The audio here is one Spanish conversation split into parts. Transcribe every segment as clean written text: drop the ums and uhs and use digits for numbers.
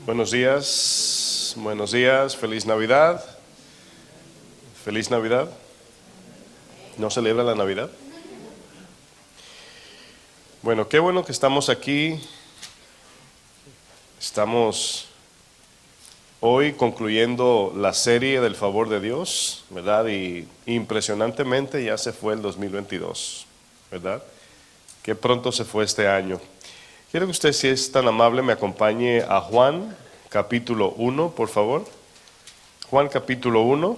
buenos días, feliz Navidad. Feliz Navidad. ¿No celebra la Navidad? Bueno, qué bueno que estamos aquí. Estamos hoy concluyendo la serie del favor de Dios, ¿verdad? Y impresionantemente ya se fue el 2022, ¿verdad? Qué pronto se fue este año. Quiero que usted, si es tan amable, me acompañe a Juan, capítulo 1, por favor. Juan, capítulo 1.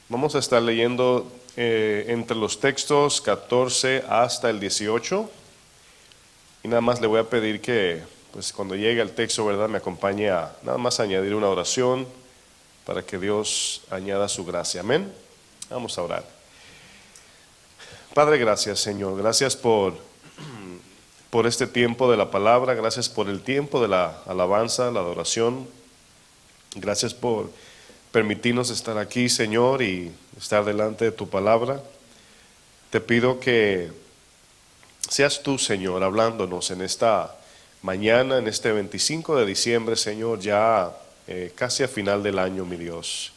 Vamos a estar leyendo entre los textos 14 hasta el 18. Y nada más le voy a pedir que, pues cuando llegue al texto, ¿verdad?, me acompañe a nada más añadir una oración para que Dios añada su gracia. Amén. Vamos a orar. Padre, gracias, Señor. Gracias por este tiempo de la palabra. Gracias por el tiempo de la alabanza, la adoración. Gracias por permitirnos estar aquí, Señor, y estar delante de tu palabra. Te pido que seas tú, Señor, hablándonos en esta mañana, en este 25 de diciembre, Señor, ya casi a final del año, mi Dios.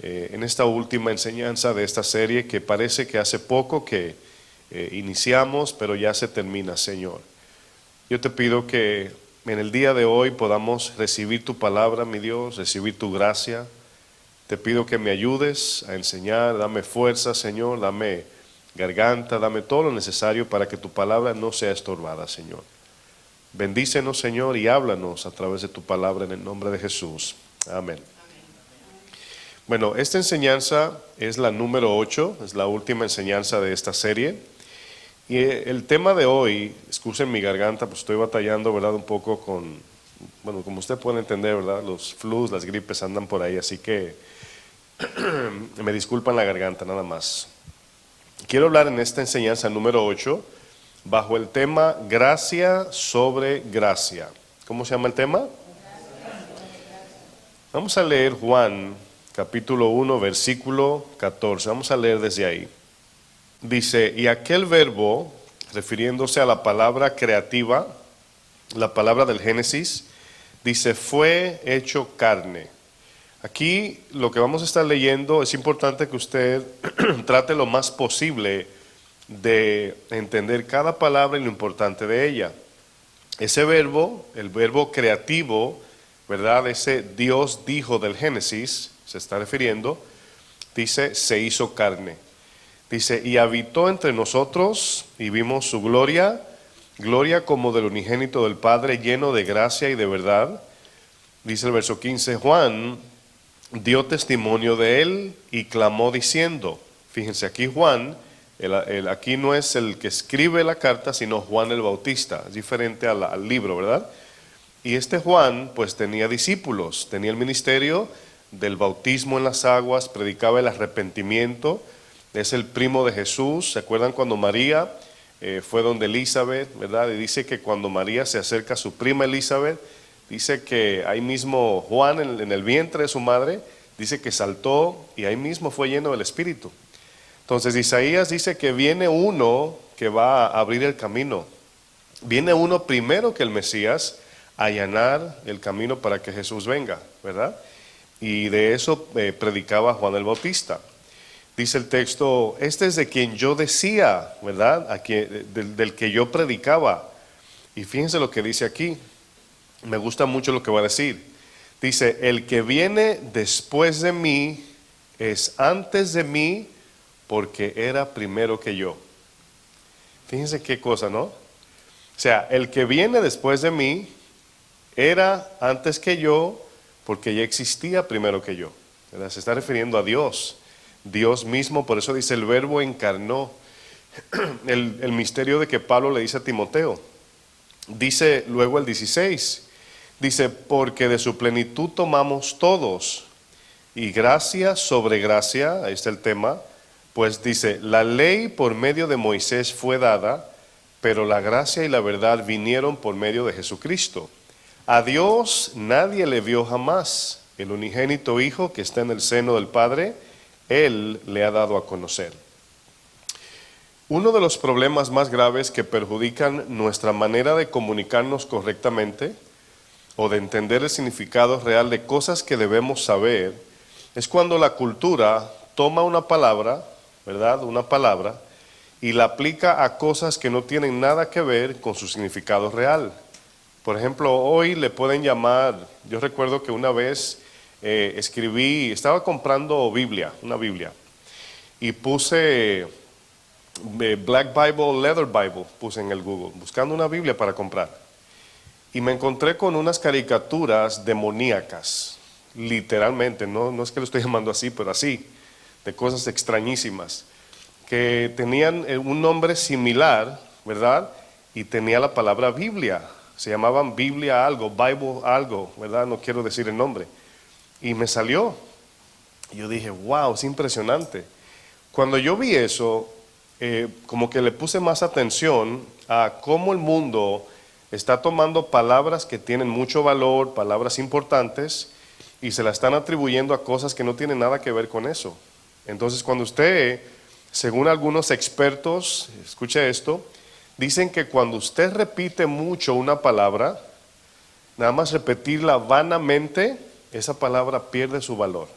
En esta última enseñanza de esta serie que parece que hace poco que iniciamos, pero ya se termina, Señor. Yo te pido que en el día de hoy podamos recibir tu palabra, mi Dios, recibir tu gracia. Te pido que me ayudes a enseñar, dame fuerza, Señor, dame garganta, dame todo lo necesario para que tu palabra no sea estorbada, Señor. Bendícenos, Señor, y háblanos a través de tu palabra en el nombre de Jesús. Amén. Bueno, esta enseñanza es la número 8, es la última enseñanza de esta serie. Y el tema de hoy, excusen mi garganta, pues estoy batallando, ¿verdad?, un poco con, bueno, como usted puede entender, ¿verdad?, los flus, las gripes andan por ahí, así que me disculpan la garganta nada más. Quiero hablar en esta enseñanza número 8 bajo el tema gracia sobre gracia. ¿Cómo se llama el tema? Vamos a leer Juan capítulo 1 versículo 14. Vamos a leer desde ahí. Dice, y aquel verbo, refiriéndose a la palabra creativa, la palabra del Génesis, dice, fue hecho carne. Aquí lo que vamos a estar leyendo es importante que usted trate lo más posible de entender cada palabra y lo importante de ella. Ese verbo, el verbo creativo, ¿verdad? Ese Dios dijo del Génesis, se está refiriendo, dice, se hizo carne. Dice, y habitó entre nosotros y vimos su gloria, gloria como del unigénito del Padre, lleno de gracia y de verdad. Dice el verso 15, Juan dio testimonio de él y clamó diciendo, fíjense aquí Juan, aquí no es el que escribe la carta, sino Juan el Bautista, es diferente al libro, ¿verdad? Y este Juan pues tenía discípulos, tenía el ministerio del bautismo en las aguas, predicaba el arrepentimiento, es el primo de Jesús. ¿Se acuerdan cuando María fue donde Elizabeth, ¿verdad? Y dice que cuando María se acerca a su prima Elizabeth, dice que ahí mismo Juan en el vientre de su madre, dice que saltó y ahí mismo fue lleno del Espíritu. Entonces Isaías dice que viene uno que va a abrir el camino. Viene uno primero que el Mesías a allanar el camino para que Jesús venga, ¿verdad? Y de eso predicaba Juan el Bautista. Dice el texto, este es de quien yo decía, ¿verdad? Del que yo predicaba. Y fíjense lo que dice aquí. Me gusta mucho lo que va a decir. Dice, el que viene después de mí es antes de mí porque era primero que yo. Fíjense qué cosa, ¿no? O sea, el que viene después de mí era antes que yo porque ya existía primero que yo, ¿verdad? Se está refiriendo a Dios. Dios mismo, por eso dice el verbo encarnó. El misterio de que Pablo le dice a Timoteo. Dice luego el 16, dice, porque de su plenitud tomamos todos, y gracia sobre gracia, ahí está el tema, pues dice, la ley por medio de Moisés fue dada, pero la gracia y la verdad vinieron por medio de Jesucristo. A Dios nadie le vio jamás, el unigénito Hijo que está en el seno del Padre, Él le ha dado a conocer. Uno de los problemas más graves que perjudican nuestra manera de comunicarnos correctamente o de entender el significado real de cosas que debemos saber es cuando la cultura toma una palabra, ¿verdad? Una palabra, y la aplica a cosas que no tienen nada que ver con su significado real. Por ejemplo, hoy le pueden llamar, yo recuerdo que una vez estaba comprando una Biblia, y puse Black Bible, Leather Bible, puse en el Google, buscando una Biblia para comprar. Y me encontré con unas caricaturas demoníacas, literalmente, no es que lo estoy llamando así, pero así, de cosas extrañísimas, que tenían un nombre similar, ¿verdad? Y tenía la palabra Biblia, se llamaban Biblia algo, Bible algo, ¿verdad? No quiero decir el nombre. Y me salió, y yo dije, wow, es impresionante. Cuando yo vi eso, como que le puse más atención a cómo el mundo está tomando palabras que tienen mucho valor, palabras importantes, y se las están atribuyendo a cosas que no tienen nada que ver con eso. Entonces, cuando usted, según algunos expertos, escuche esto, dicen que cuando usted repite mucho una palabra, nada más repetirla vanamente, esa palabra pierde su valor.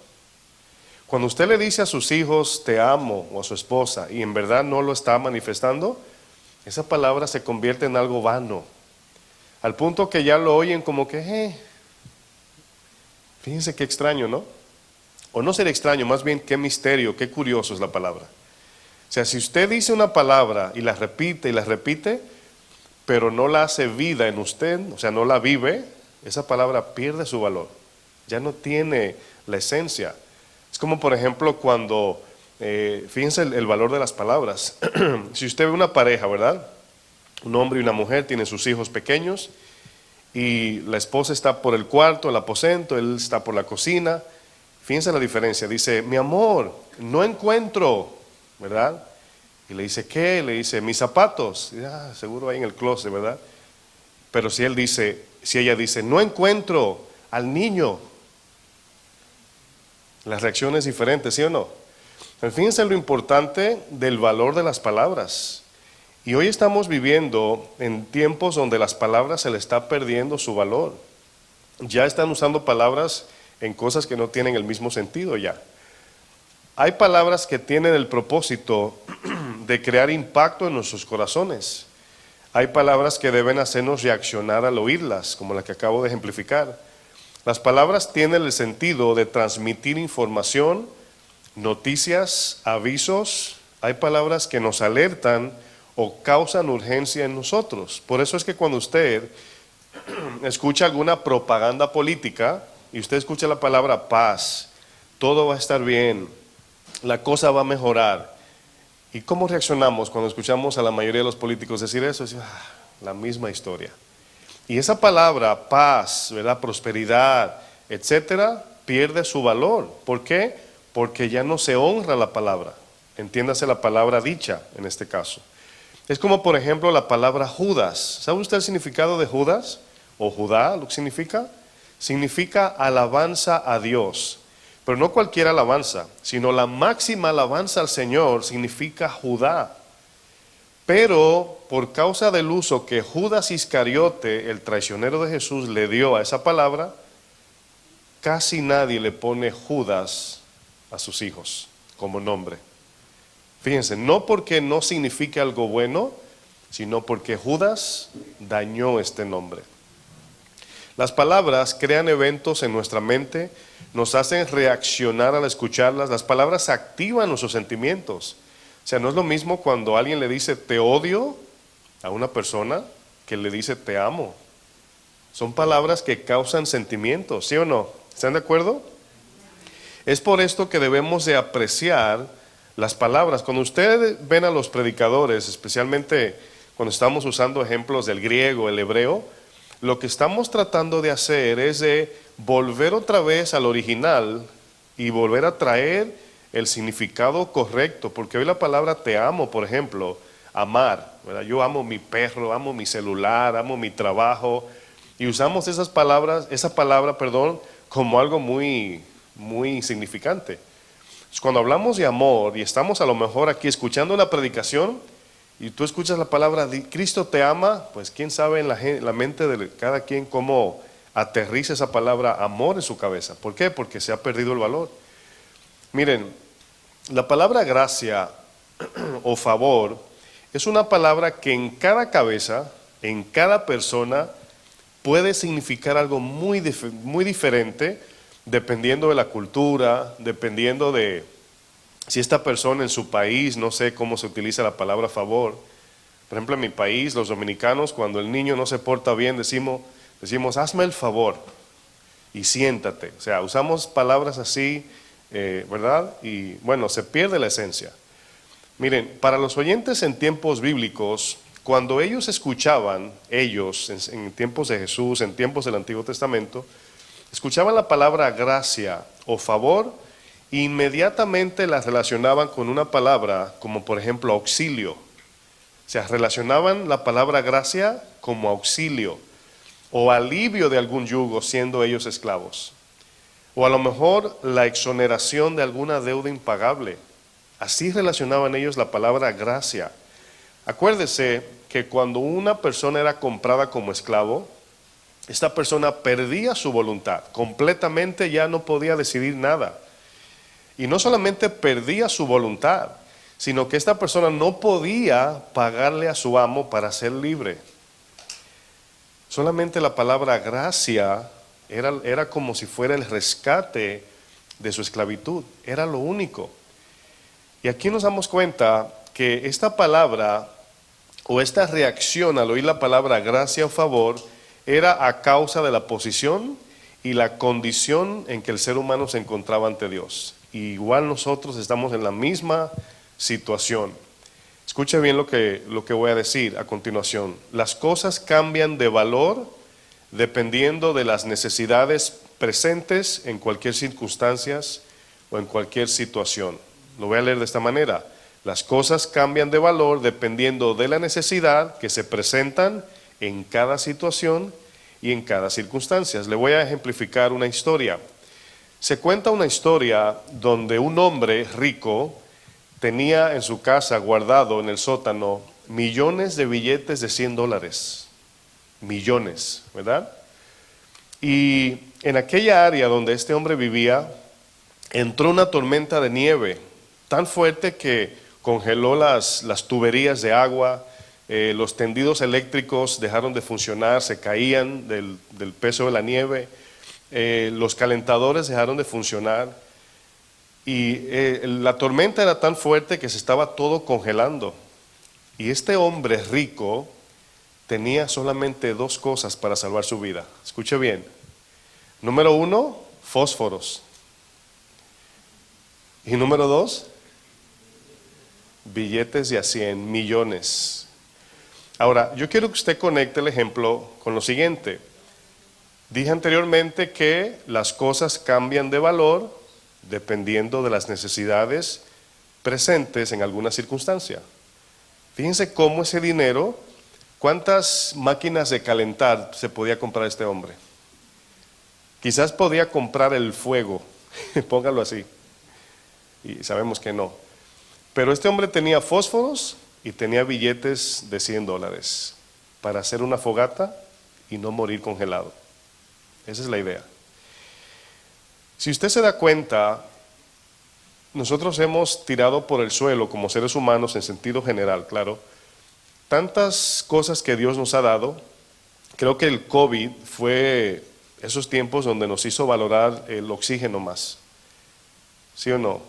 Cuando usted le dice a sus hijos te amo o a su esposa y en verdad no lo está manifestando, esa palabra se convierte en algo vano, al punto que ya lo oyen como que, fíjense qué extraño, ¿no? O no ser extraño, más bien qué misterio, qué curioso es la palabra. O sea, si usted dice una palabra y la repite, pero no la hace vida en usted, o sea, no la vive, esa palabra pierde su valor, ya no tiene la esencia. Es como por ejemplo cuando, fíjense el valor de las palabras. Si usted ve una pareja, ¿verdad? Un hombre y una mujer tienen sus hijos pequeños y la esposa está por el cuarto, el aposento, él está por la cocina. Fíjense la diferencia, dice, mi amor, no encuentro, ¿verdad? Y le dice, ¿qué? Le dice, mis zapatos. Y, seguro ahí en el closet, ¿verdad? Pero si ella dice, no encuentro al niño, la reacción es diferente, ¿sí o no? Pero fíjense lo importante del valor de las palabras. Y hoy estamos viviendo en tiempos donde las palabras se le está perdiendo su valor. Ya están usando palabras en cosas que no tienen el mismo sentido ya. Hay palabras que tienen el propósito de crear impacto en nuestros corazones. Hay palabras que deben hacernos reaccionar al oírlas, como la que acabo de ejemplificar. Las palabras tienen el sentido de transmitir información, noticias, avisos. Hay palabras que nos alertan o causan urgencia en nosotros. Por eso es que cuando usted escucha alguna propaganda política y usted escucha la palabra paz, todo va a estar bien, la cosa va a mejorar. ¿Y cómo reaccionamos cuando escuchamos a la mayoría de los políticos decir eso? Es la misma historia. Y esa palabra, paz, ¿verdad? Prosperidad, etcétera, pierde su valor. ¿Por qué? Porque ya no se honra la palabra. Entiéndase la palabra dicha en este caso. Es como por ejemplo la palabra Judas. ¿Sabe usted el significado de Judas? O Judá, lo que significa. Significa alabanza a Dios. Pero no cualquier alabanza, sino la máxima alabanza al Señor significa Judá. Pero por causa del uso que Judas Iscariote, el traicionero de Jesús, le dio a esa palabra, casi nadie le pone Judas a sus hijos como nombre. Fíjense, no porque no signifique algo bueno, sino porque Judas dañó este nombre. Las palabras crean eventos en nuestra mente, nos hacen reaccionar al escucharlas. Las palabras activan nuestros sentimientos. O sea, no es lo mismo cuando alguien le dice te odio a una persona que le dice te amo. Son palabras que causan sentimientos, ¿sí o no? ¿Están de acuerdo? Es por esto que debemos de apreciar las palabras. Cuando ustedes ven a los predicadores, especialmente cuando estamos usando ejemplos del griego, el hebreo, lo que estamos tratando de hacer es de volver otra vez al original y volver a traer el significado correcto, porque hoy la palabra te amo, por ejemplo, amar, ¿verdad? Yo amo mi perro, amo mi celular, amo mi trabajo, y usamos esa palabra, como algo muy, muy insignificante. Cuando hablamos de amor y estamos a lo mejor aquí escuchando una predicación y tú escuchas la palabra Cristo te ama, pues quién sabe en la mente de cada quien cómo aterriza esa palabra amor en su cabeza. ¿Por qué? Porque se ha perdido el valor. Miren, la palabra gracia o favor es una palabra que en cada cabeza, en cada persona, puede significar algo muy diferente dependiendo de la cultura, dependiendo de si esta persona en su país, no sé cómo se utiliza la palabra favor. Por ejemplo, en mi país, los dominicanos, cuando el niño no se porta bien, decimos hazme el favor y siéntate. O sea, usamos palabras así, ¿verdad? Y bueno, se pierde la esencia. Miren, para los oyentes en tiempos bíblicos, cuando ellos escuchaban, en tiempos de Jesús, en tiempos del Antiguo Testamento, escuchaban la palabra gracia o favor, inmediatamente la relacionaban con una palabra como por ejemplo auxilio. O sea, relacionaban la palabra gracia como auxilio o alivio de algún yugo siendo ellos esclavos. O a lo mejor la exoneración de alguna deuda impagable. Así relacionaban ellos la palabra gracia. Acuérdese que cuando una persona era comprada como esclavo, esta persona perdía su voluntad, completamente ya no podía decidir nada. Y no solamente perdía su voluntad, sino que esta persona no podía pagarle a su amo para ser libre. Solamente la palabra gracia era como si fuera el rescate de su esclavitud, era lo único. Y aquí nos damos cuenta que esta palabra o esta reacción al oír la palabra gracia o favor era a causa de la posición y la condición en que el ser humano se encontraba ante Dios. Y igual nosotros estamos en la misma situación. Escuche bien lo que voy a decir a continuación. Las cosas cambian de valor dependiendo de las necesidades presentes en cualquier circunstancia o en cualquier situación. Lo voy a leer de esta manera. Las cosas cambian de valor dependiendo de la necesidad que se presentan en cada situación y en cada circunstancia. Le voy a ejemplificar una historia. Se cuenta una historia donde un hombre rico tenía en su casa guardado en el sótano millones de billetes de $100. Millones, ¿verdad? Y en aquella área donde este hombre vivía, entró una tormenta de nieve tan fuerte que congeló las tuberías de agua, los tendidos eléctricos dejaron de funcionar, se caían del peso de la nieve, los calentadores dejaron de funcionar y la tormenta era tan fuerte que se estaba todo congelando. Y este hombre rico tenía solamente dos cosas para salvar su vida. Escuche bien. Número 1, fósforos. Y número 2, billetes de a 100, millones. Ahora, yo quiero que usted conecte el ejemplo con lo siguiente. Dije anteriormente que las cosas cambian de valor dependiendo de las necesidades presentes en alguna circunstancia. Fíjense cómo ese dinero, cuántas máquinas de calentar se podía comprar este hombre. Quizás podía comprar el fuego, póngalo así, y sabemos que no. Pero este hombre tenía fósforos y tenía billetes de $100 para hacer una fogata y no morir congelado. Esa es la idea. Si usted se da cuenta, nosotros hemos tirado por el suelo como seres humanos en sentido general, claro, tantas cosas que Dios nos ha dado. Creo que el COVID fue esos tiempos donde nos hizo valorar el oxígeno más. ¿Sí o no?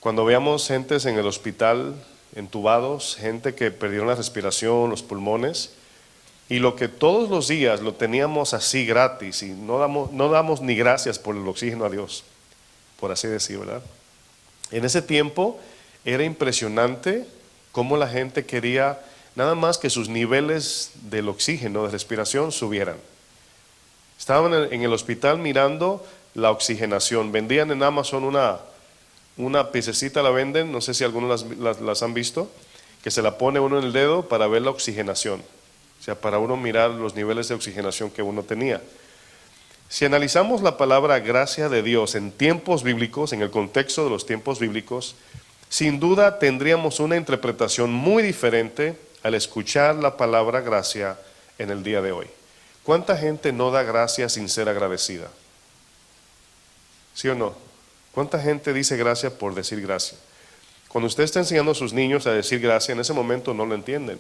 Cuando veamos gentes en el hospital entubados, gente que perdió la respiración, los pulmones, y lo que todos los días lo teníamos así gratis y no damos ni gracias por el oxígeno a Dios, por así decir, ¿verdad? En ese tiempo era impresionante cómo la gente quería nada más que sus niveles del oxígeno, de respiración, subieran. Estaban en el hospital mirando la oxigenación. Vendían en Amazon una piececita, la venden, no sé si algunos las han visto, que se la pone uno en el dedo para ver la oxigenación. O sea, para uno mirar los niveles de oxigenación que uno tenía. Si analizamos la palabra gracia de Dios en tiempos bíblicos, en el contexto de los tiempos bíblicos, sin duda tendríamos una interpretación muy diferente al escuchar la palabra gracia en el día de hoy. ¿Cuánta gente no da gracias sin ser agradecida? ¿Sí o no? ¿Cuánta gente dice gracias por decir gracias? Cuando usted está enseñando a sus niños a decir gracias, en ese momento no lo entienden,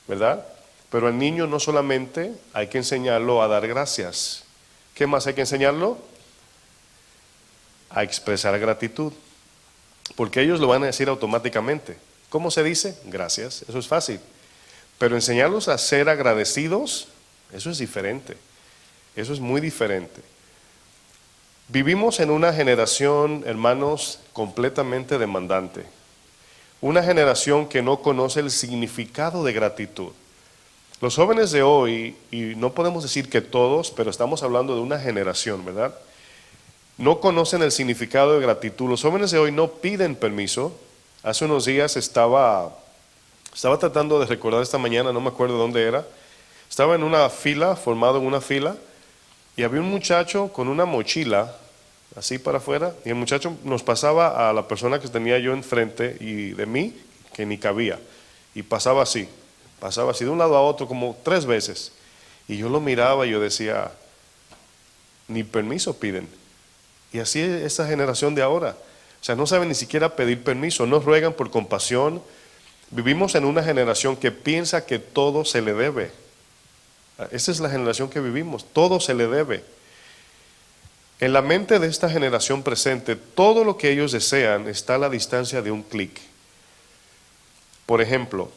¿verdad? Pero al niño no solamente hay que enseñarlo a dar gracias. ¿Qué más hay que enseñarlo? A expresar gratitud. Porque ellos lo van a decir automáticamente. ¿Cómo se dice? Gracias. Eso es fácil. Pero enseñarlos a ser agradecidos, eso es diferente. Eso es muy diferente. Vivimos en una generación, hermanos, completamente demandante. Una generación que no conoce el significado de gratitud. Los jóvenes de hoy, y no podemos decir que todos, pero estamos hablando de una generación, ¿verdad? No conocen el significado de gratitud. Los jóvenes de hoy no piden permiso. Hace unos días estaba tratando de recordar esta mañana, no me acuerdo dónde era. Estaba en una fila, formado en una fila, y había un muchacho con una mochila, así para afuera, y el muchacho nos pasaba a la persona que tenía yo enfrente y de mí, que ni cabía, y pasaba así de un lado a otro como 3 veces. Y yo lo miraba y yo decía, ni permiso piden. Y así es esa generación de ahora. O sea, no saben ni siquiera pedir permiso, no ruegan por compasión. Vivimos en una generación que piensa que todo se le debe. Esa es la generación que vivimos, todo se le debe. En la mente de esta generación presente, todo lo que ellos desean está a la distancia de un clic. Por ejemplo,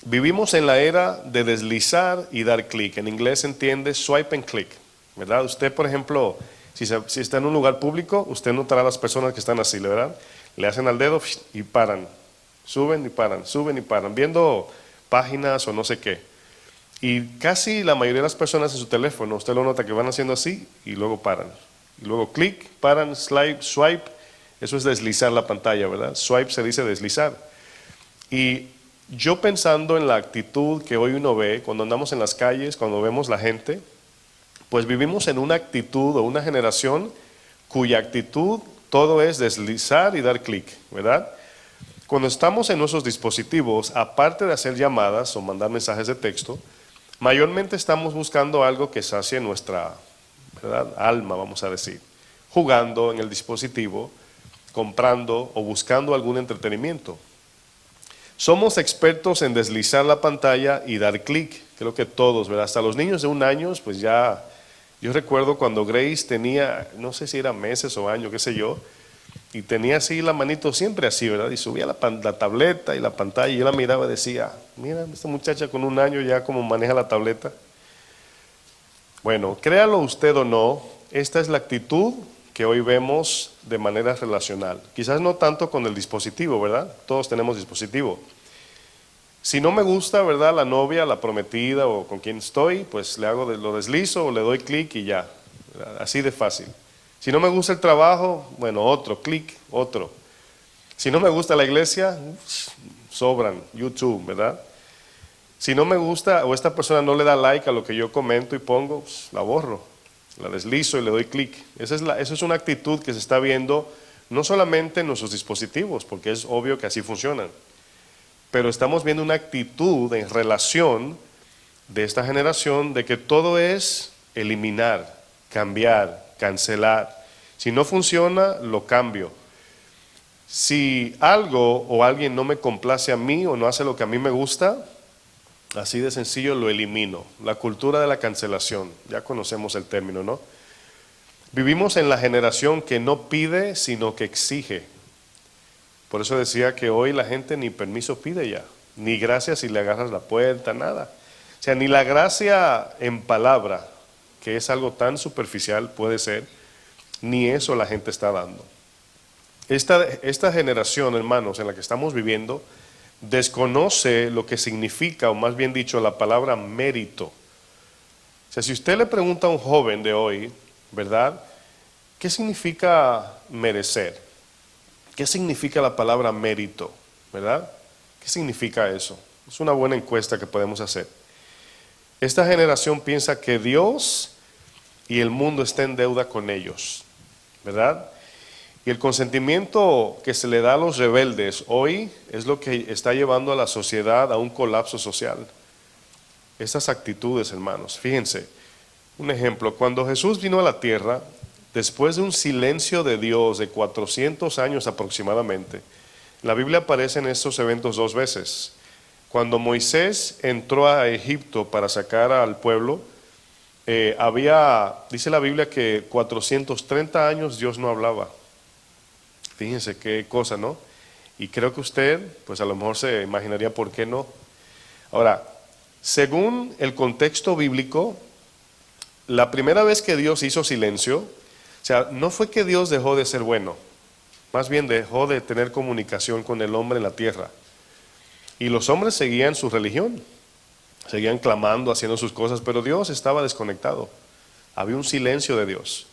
vivimos en la era de deslizar y dar clic. En inglés se entiende swipe and click, ¿verdad? Usted, por ejemplo, si está en un lugar público, usted notará a las personas que están así, ¿verdad? Le hacen al dedo y paran, suben y paran, viendo páginas o no sé qué. Y casi la mayoría de las personas en su teléfono, usted lo nota que van haciendo así y luego paran. Y luego clic, paran, swipe, eso es deslizar la pantalla, ¿verdad? Swipe se dice deslizar. Y yo pensando en la actitud que hoy uno ve, cuando andamos en las calles, cuando vemos la gente, pues vivimos en una actitud o una generación cuya actitud todo es deslizar y dar clic, ¿verdad? Cuando estamos en nuestros dispositivos, aparte de hacer llamadas o mandar mensajes de texto, mayormente estamos buscando algo que sacie nuestra, ¿verdad?, alma, vamos a decir, jugando en el dispositivo, comprando o buscando algún entretenimiento. Somos expertos en deslizar la pantalla y dar clic, creo que todos, ¿verdad? Hasta los niños de 1 año, pues ya, yo recuerdo cuando Grace tenía, no sé si era meses o años, qué sé yo, y tenía así la manito siempre así, ¿verdad? Y subía la tableta y la pantalla, y yo la miraba y decía, mira, esta muchacha con 1 año ya cómo maneja la tableta. Bueno, créalo usted o no, esta es la actitud que hoy vemos de manera relacional. Quizás no tanto con el dispositivo, ¿verdad? Todos tenemos dispositivo. Si no me gusta, ¿verdad?, la novia, la prometida o con quien estoy, pues lo deslizo o le doy clic y ya. ¿Verdad? Así de fácil. Si no me gusta el trabajo, bueno, otro, clic, otro. Si no me gusta la iglesia, sobran, YouTube, ¿verdad? Si no me gusta o esta persona no le da like a lo que yo comento y pongo, pues, la borro. La deslizo y le doy clic. Esa es una actitud que se está viendo no solamente en nuestros dispositivos, porque es obvio que así funcionan, pero estamos viendo una actitud en relación de esta generación de que todo es eliminar, cambiar, cancelar. Si no funciona, lo cambio. Si algo o alguien no me complace a mí o no hace lo que a mí me gusta, así de sencillo lo elimino. La cultura de la cancelación, ya conocemos el término, ¿no? Vivimos en la generación que no pide, sino que exige. Por eso decía que hoy la gente ni permiso pide ya, ni gracias si le agarras la puerta, nada. O sea, ni la gracia en palabra, que es algo tan superficial puede ser, ni eso la gente está dando. Esta generación, hermanos, en la que estamos viviendo, desconoce lo que significa, o más bien dicho, la palabra mérito. O sea, si usted le pregunta a un joven de hoy, ¿verdad?, ¿qué significa merecer? ¿Qué significa la palabra mérito? ¿Verdad? ¿Qué significa eso? Es una buena encuesta que podemos hacer. Esta generación piensa que Dios y el mundo está en deuda con ellos, ¿verdad? Y el consentimiento que se le da a los rebeldes hoy es lo que está llevando a la sociedad a un colapso social. Estas actitudes, hermanos, fíjense, un ejemplo, cuando Jesús vino a la tierra, después de un silencio de Dios de 400 años aproximadamente, la Biblia aparece en estos eventos 2 veces. Cuando Moisés entró a Egipto para sacar al pueblo, dice la Biblia que 430 años Dios no hablaba. Fíjense qué cosa, ¿no? Y creo que usted, pues a lo mejor se imaginaría por qué no. Ahora, según el contexto bíblico, la primera vez que Dios hizo silencio, o sea, no fue que Dios dejó de ser bueno, más bien dejó de tener comunicación con el hombre en la tierra. Y los hombres seguían su religión, seguían clamando, haciendo sus cosas, pero Dios estaba desconectado. Había un silencio de Dios.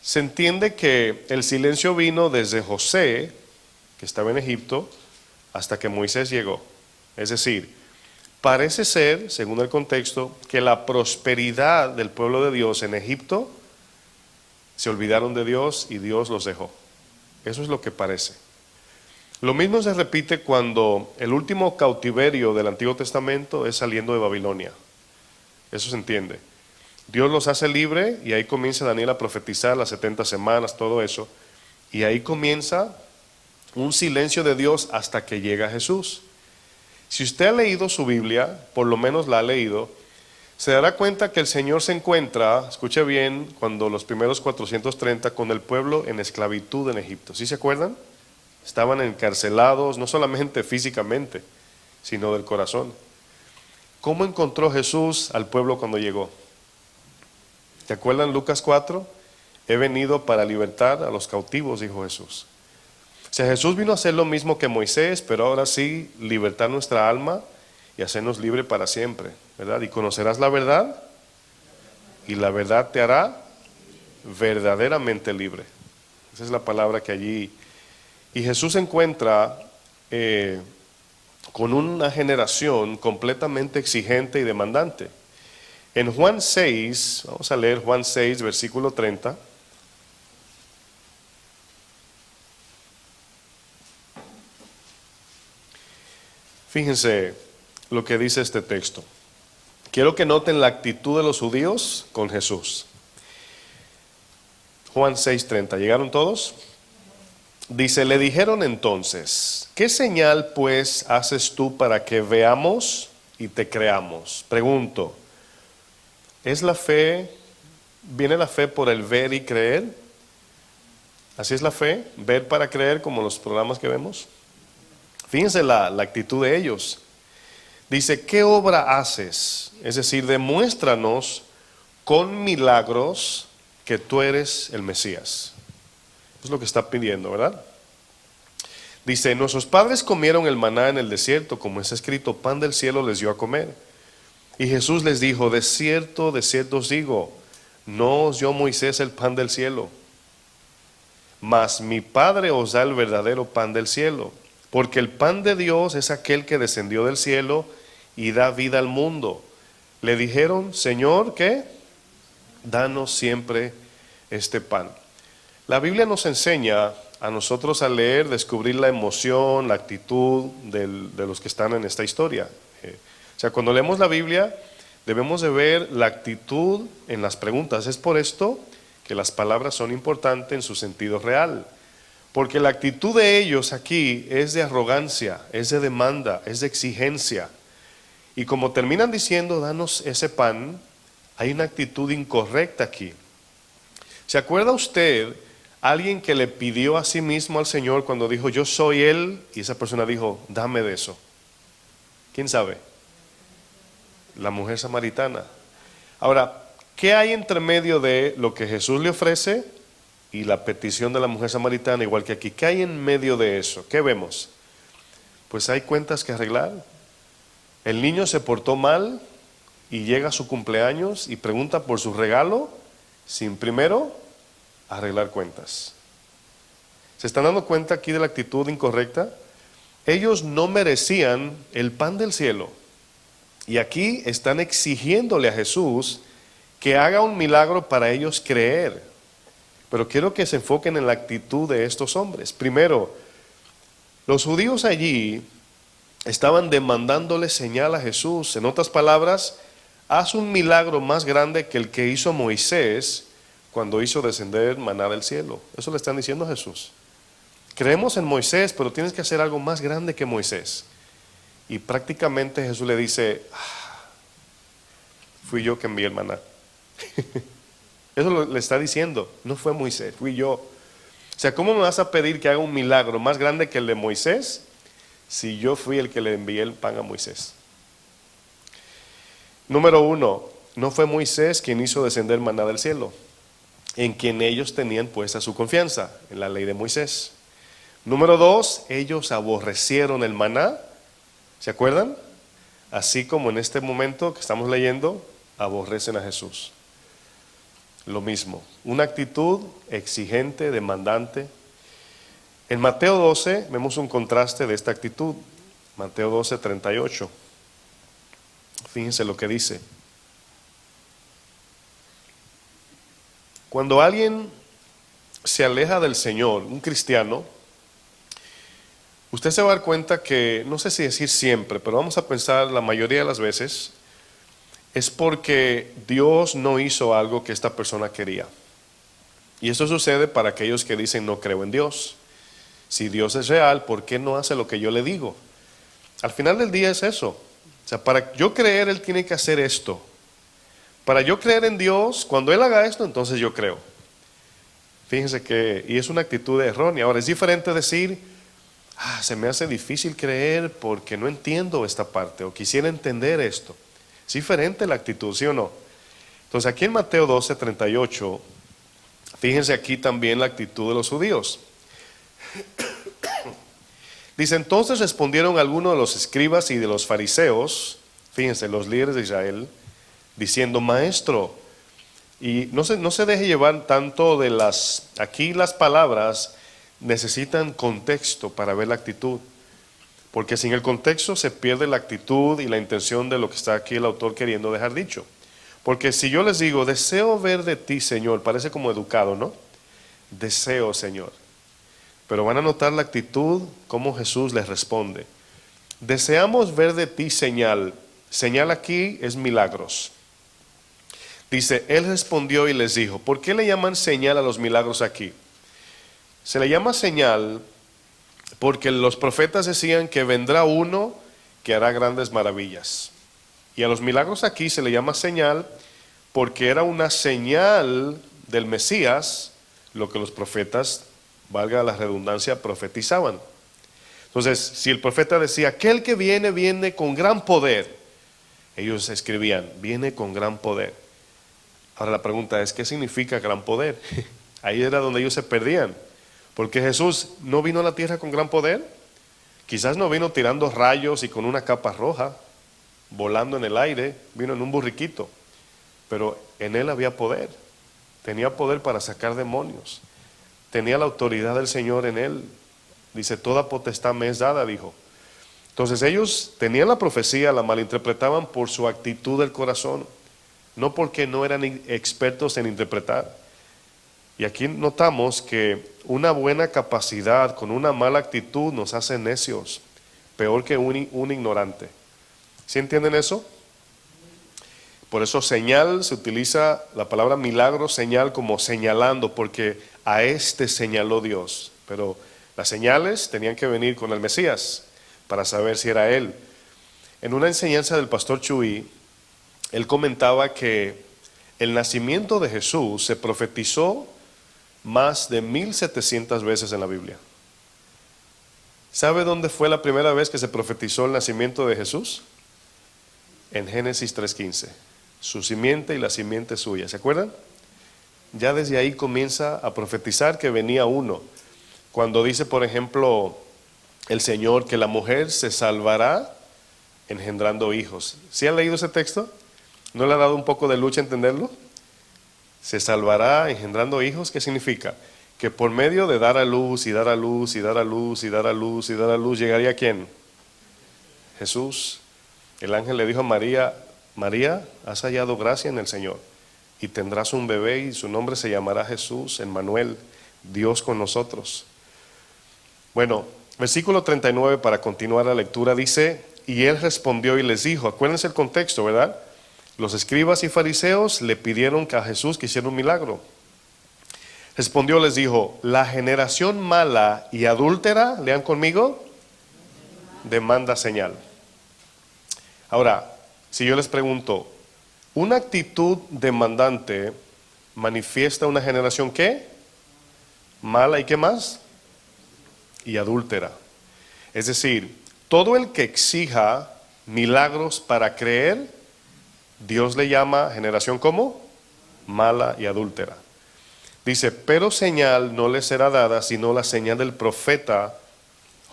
Se entiende que el silencio vino desde José, que estaba en Egipto, hasta que Moisés llegó. Es decir, parece ser, según el contexto, que la prosperidad del pueblo de Dios en Egipto, se olvidaron de Dios y Dios los dejó. Eso es lo que parece. Lo mismo se repite cuando el último cautiverio del Antiguo Testamento es saliendo de Babilonia. Eso se entiende. Dios los hace libre y ahí comienza Daniel a profetizar las 70 semanas, todo eso. Y ahí comienza un silencio de Dios hasta que llega Jesús. Si usted ha leído su Biblia, por lo menos la ha leído, se dará cuenta que el Señor se encuentra, escuche bien, cuando los primeros 430 con el pueblo en esclavitud en Egipto. ¿Sí se acuerdan? Estaban encarcelados, no solamente físicamente, sino del corazón. ¿Cómo encontró Jesús al pueblo cuando llegó? ¿Te acuerdan Lucas 4? He venido para libertar a los cautivos, dijo Jesús. O sea, Jesús vino a hacer lo mismo que Moisés, pero ahora sí, libertar nuestra alma y hacernos libre para siempre, ¿verdad? Y conocerás la verdad, y la verdad te hará verdaderamente libre. Esa es la palabra que allí... Y Jesús se encuentra con una generación completamente exigente y demandante. En Juan 6, vamos a leer Juan 6, versículo 30. Fíjense lo que dice este texto. Quiero que noten la actitud de los judíos con Jesús. Juan 6:30, ¿llegaron todos? Dice, le dijeron entonces, ¿qué señal pues haces tú para que veamos y te creamos? Pregunto, ¿es la fe, viene la fe por el ver y creer? ¿Así es la fe? ¿Ver para creer como los programas que vemos? Fíjense la actitud de ellos. Dice, ¿qué obra haces? Es decir, demuéstranos con milagros que tú eres el Mesías. Es lo que está pidiendo, ¿verdad? Dice, nuestros padres comieron el maná en el desierto, como está escrito, pan del cielo les dio a comer. Y Jesús les dijo, de cierto os digo, no os dio Moisés el pan del cielo, mas mi Padre os da el verdadero pan del cielo. Porque el pan de Dios es aquel que descendió del cielo y da vida al mundo. Le dijeron, Señor, ¿qué? Danos siempre este pan. La Biblia nos enseña a nosotros a leer, descubrir la emoción, la actitud de los que están en esta historia. O sea, cuando leemos la Biblia, debemos de ver la actitud en las preguntas. Es por esto que las palabras son importantes en su sentido real. Porque la actitud de ellos aquí es de arrogancia, es de demanda, es de exigencia. Y como terminan diciendo, danos ese pan, hay una actitud incorrecta aquí. ¿Se acuerda usted alguien que le pidió a sí mismo al Señor cuando dijo, yo soy Él? Y esa persona dijo, dame de eso. ¿Quién sabe? La mujer samaritana. Ahora, ¿qué hay entre medio de lo que Jesús le ofrece y la petición de la mujer samaritana, igual que aquí? ¿Qué hay en medio de eso? ¿Qué vemos? Pues hay cuentas que arreglar. El niño se portó mal y llega a su cumpleaños y pregunta por su regalo sin primero arreglar cuentas. ¿Se están dando cuenta aquí de la actitud incorrecta? Ellos no merecían el pan del cielo y aquí están exigiéndole a Jesús que haga un milagro para ellos creer. Pero quiero que se enfoquen en la actitud de estos hombres. Primero, los judíos allí estaban demandándole señal a Jesús. En otras palabras, haz un milagro más grande que el que hizo Moisés cuando hizo descender maná del cielo. Eso le están diciendo a Jesús. Creemos en Moisés, pero tienes que hacer algo más grande que Moisés. Y prácticamente Jesús le dice, fui yo que envié el maná. Eso le está diciendo, no fue Moisés, fui yo. O sea, ¿cómo me vas a pedir que haga un milagro más grande que el de Moisés si yo fui el que le envié el pan a Moisés? Número uno, no fue Moisés quien hizo descender maná del cielo, en quien ellos tenían puesta su confianza, en la ley de Moisés. Número dos, ellos aborrecieron el maná, ¿se acuerdan? Así como en este momento que estamos leyendo, aborrecen a Jesús. Lo mismo, una actitud exigente, demandante. En Mateo 12 vemos un contraste de esta actitud. Mateo 12, 38. Fíjense lo que dice. Cuando alguien se aleja del Señor, un cristiano, usted se va a dar cuenta que, no sé si decir siempre, pero vamos a pensar la mayoría de las veces, es porque Dios no hizo algo que esta persona quería. Y eso sucede para aquellos que dicen no creo en Dios. Si Dios es real, ¿por qué no hace lo que yo le digo? Al final del día es eso. O sea, para yo creer, Él tiene que hacer esto. Para yo creer en Dios, cuando Él haga esto, entonces yo creo. Fíjense que, y es una actitud errónea. Ahora, es diferente decir, se me hace difícil creer porque no entiendo esta parte, o quisiera entender esto. Es diferente la actitud, ¿sí o no? Entonces aquí en Mateo 12, 38, fíjense aquí también la actitud de los judíos. Dice, entonces respondieron algunos de los escribas y de los fariseos, fíjense, los líderes de Israel, diciendo, maestro, y no se deje llevar tanto de aquí las palabras necesitan contexto para ver la actitud. Porque sin el contexto se pierde la actitud y la intención de lo que está aquí el autor queriendo dejar dicho. Porque si yo les digo, deseo ver de ti, Señor, parece como educado, ¿no? Deseo, Señor. Pero van a notar la actitud, cómo Jesús les responde. Deseamos ver de ti señal. Señal aquí es milagros. Dice, Él respondió y les dijo, ¿por qué le llaman señal a los milagros aquí? Se le llama señal porque los profetas decían que vendrá uno que hará grandes maravillas. Y a los milagros aquí se le llama señal porque era una señal del Mesías, lo que los profetas, valga la redundancia, profetizaban. Entonces, si el profeta decía, aquel que viene con gran poder, ellos escribían, viene con gran poder. Ahora la pregunta es, ¿qué significa gran poder? Ahí era donde ellos se perdían. Porque Jesús no vino a la tierra con gran poder. Quizás no vino tirando rayos y con una capa roja, volando en el aire, vino en un burriquito. Pero en Él había poder. Tenía poder para sacar demonios. Tenía la autoridad del Señor en Él. Dice, toda potestad me es dada, dijo. Entonces ellos tenían la profecía, la malinterpretaban por su actitud del corazón. No porque no eran expertos en interpretar. Y aquí notamos que una buena capacidad con una mala actitud nos hace necios, peor que un ignorante. ¿Sí entienden eso? Por eso señal, se utiliza la palabra milagro, señal como señalando, porque a este señaló Dios. Pero las señales tenían que venir con el Mesías para saber si era Él. En una enseñanza del pastor Chuy, él comentaba que el nacimiento de Jesús se profetizó más de 1700 veces en la Biblia. ¿Sabe dónde fue la primera vez que se profetizó el nacimiento de Jesús? En Génesis 3:15. Su simiente y la simiente suya. ¿Se acuerdan? Ya desde ahí comienza a profetizar que venía uno. Cuando dice, por ejemplo, el Señor que la mujer se salvará engendrando hijos. ¿Sí han leído ese texto? ¿No le ha dado un poco de lucha entenderlo? Se salvará engendrando hijos, ¿qué significa? Que por medio de dar a luz y dar a luz y dar a luz y dar a luz y dar a luz, ¿llegaría quién? Jesús. El ángel le dijo a María, María, has hallado gracia en el Señor. y tendrás un bebé y su nombre se llamará Jesús, Emmanuel, Dios con nosotros. Bueno, versículo 39 para continuar la lectura dice, y él respondió y les dijo, acuérdense el contexto, ¿verdad? Los escribas y fariseos le pidieron a Jesús que hiciera un milagro. Respondió, les dijo, la generación mala y adúltera, lean conmigo, demanda señal. Ahora, si yo les pregunto, ¿una actitud demandante manifiesta una generación qué? Mala y qué más? Y adúltera. Es decir, todo el que exija milagros para creer, Dios le llama generación ¿cómo? Mala y adúltera. Dice, pero señal no le será dada sino la señal del profeta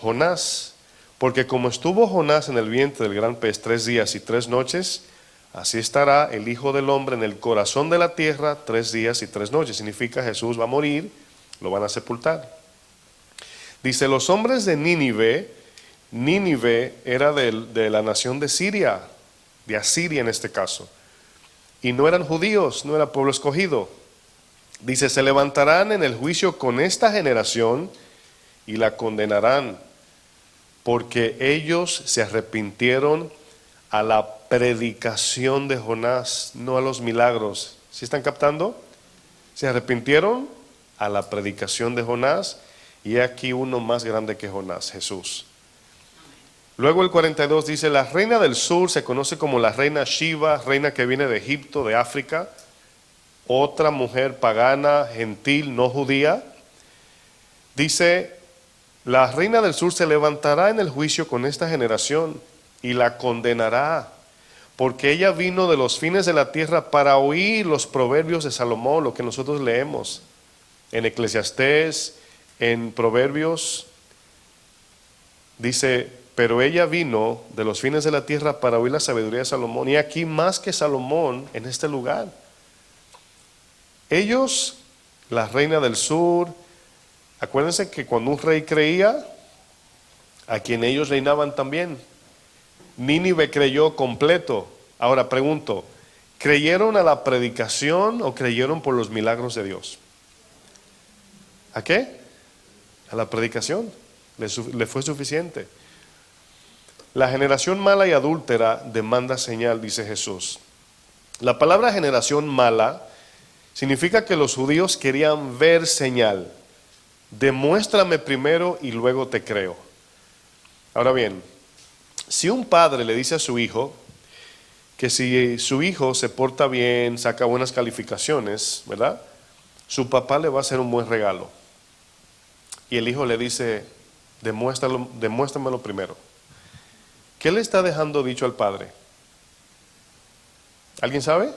Jonás. Porque como estuvo Jonás en el vientre del gran pez 3 días y 3 noches, así estará el Hijo del Hombre en el corazón de la tierra 3 días y 3 noches. Significa Jesús va a morir, lo van a sepultar. Dice, los hombres de Nínive, Nínive era de la nación de Siria, de Asiria en este caso, y no eran judíos, no era pueblo escogido. Dice, se levantarán en el juicio con esta generación y la condenarán, porque ellos se arrepintieron a la predicación de Jonás, no a los milagros. ¿Sí están captando? Se arrepintieron a la predicación de Jonás, y aquí uno más grande que Jonás, Jesús. Luego el 42 dice, la reina del sur se conoce como la reina Shiva, reina que viene de Egipto, de África, otra mujer pagana, gentil, no judía. Dice, la reina del sur se levantará en el juicio con esta generación y la condenará, porque ella vino de los fines de la tierra para oír los proverbios de Salomón, lo que nosotros leemos en Eclesiastés, en Proverbios. Dice, pero ella vino de los fines de la tierra para oír la sabiduría de Salomón, y aquí más que Salomón en este lugar. Ellos, la reina del sur, acuérdense que cuando un rey creía, a quien ellos reinaban también. Nínive creyó completo. Ahora pregunto, ¿creyeron a la predicación o creyeron por los milagros de Dios? ¿A qué? A la predicación. Le fue suficiente. La generación mala y adúltera demanda señal, dice Jesús. La palabra generación mala significa que los judíos querían ver señal. Demuéstrame primero y luego te creo. Ahora bien, si un padre le dice a su hijo que si su hijo se porta bien, saca buenas calificaciones, ¿verdad? Su papá le va a hacer un buen regalo. Y el hijo le dice, demuéstramelo primero. ¿Qué le está dejando dicho al padre? ¿Alguien sabe?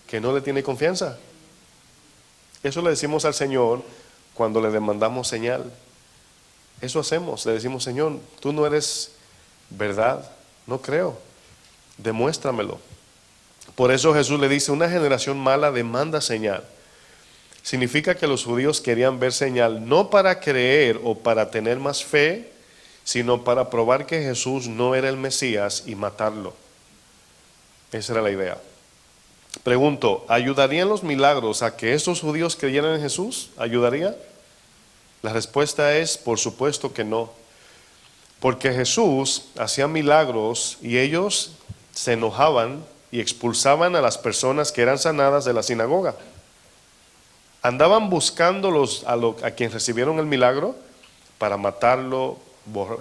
Que no le tiene confianza. Eso le decimos al Señor cuando le demandamos señal. Eso hacemos, le decimos, Señor, tú no eres verdad, no creo, demuéstramelo. Por eso Jesús le dice, una generación mala demanda señal. Significa que los judíos querían ver señal, no para creer o para tener más fe, sino para probar que Jesús no era el Mesías y matarlo. Esa era la idea. Pregunto, ¿ayudarían los milagros a que estos judíos creyeran en Jesús? ¿Ayudaría? La respuesta es, por supuesto que no. Porque Jesús hacía milagros y ellos se enojaban y expulsaban a las personas que eran sanadas de la sinagoga. Andaban buscando a quien recibieron el milagro para matarlo,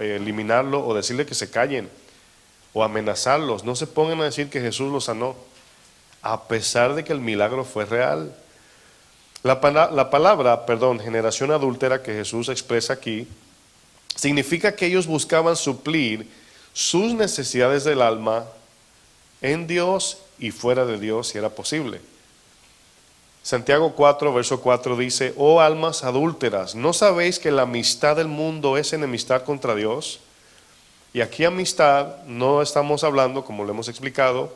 eliminarlo o decirle que se callen o amenazarlos. No se pongan a decir que Jesús los sanó, a pesar de que el milagro fue real. La palabra, generación adúltera que Jesús expresa aquí, significa que ellos buscaban suplir sus necesidades del alma en Dios y fuera de Dios si era posible. Santiago 4, verso 4 dice, oh almas adúlteras, ¿no sabéis que la amistad del mundo es enemistad contra Dios? Y aquí amistad no estamos hablando, como lo hemos explicado,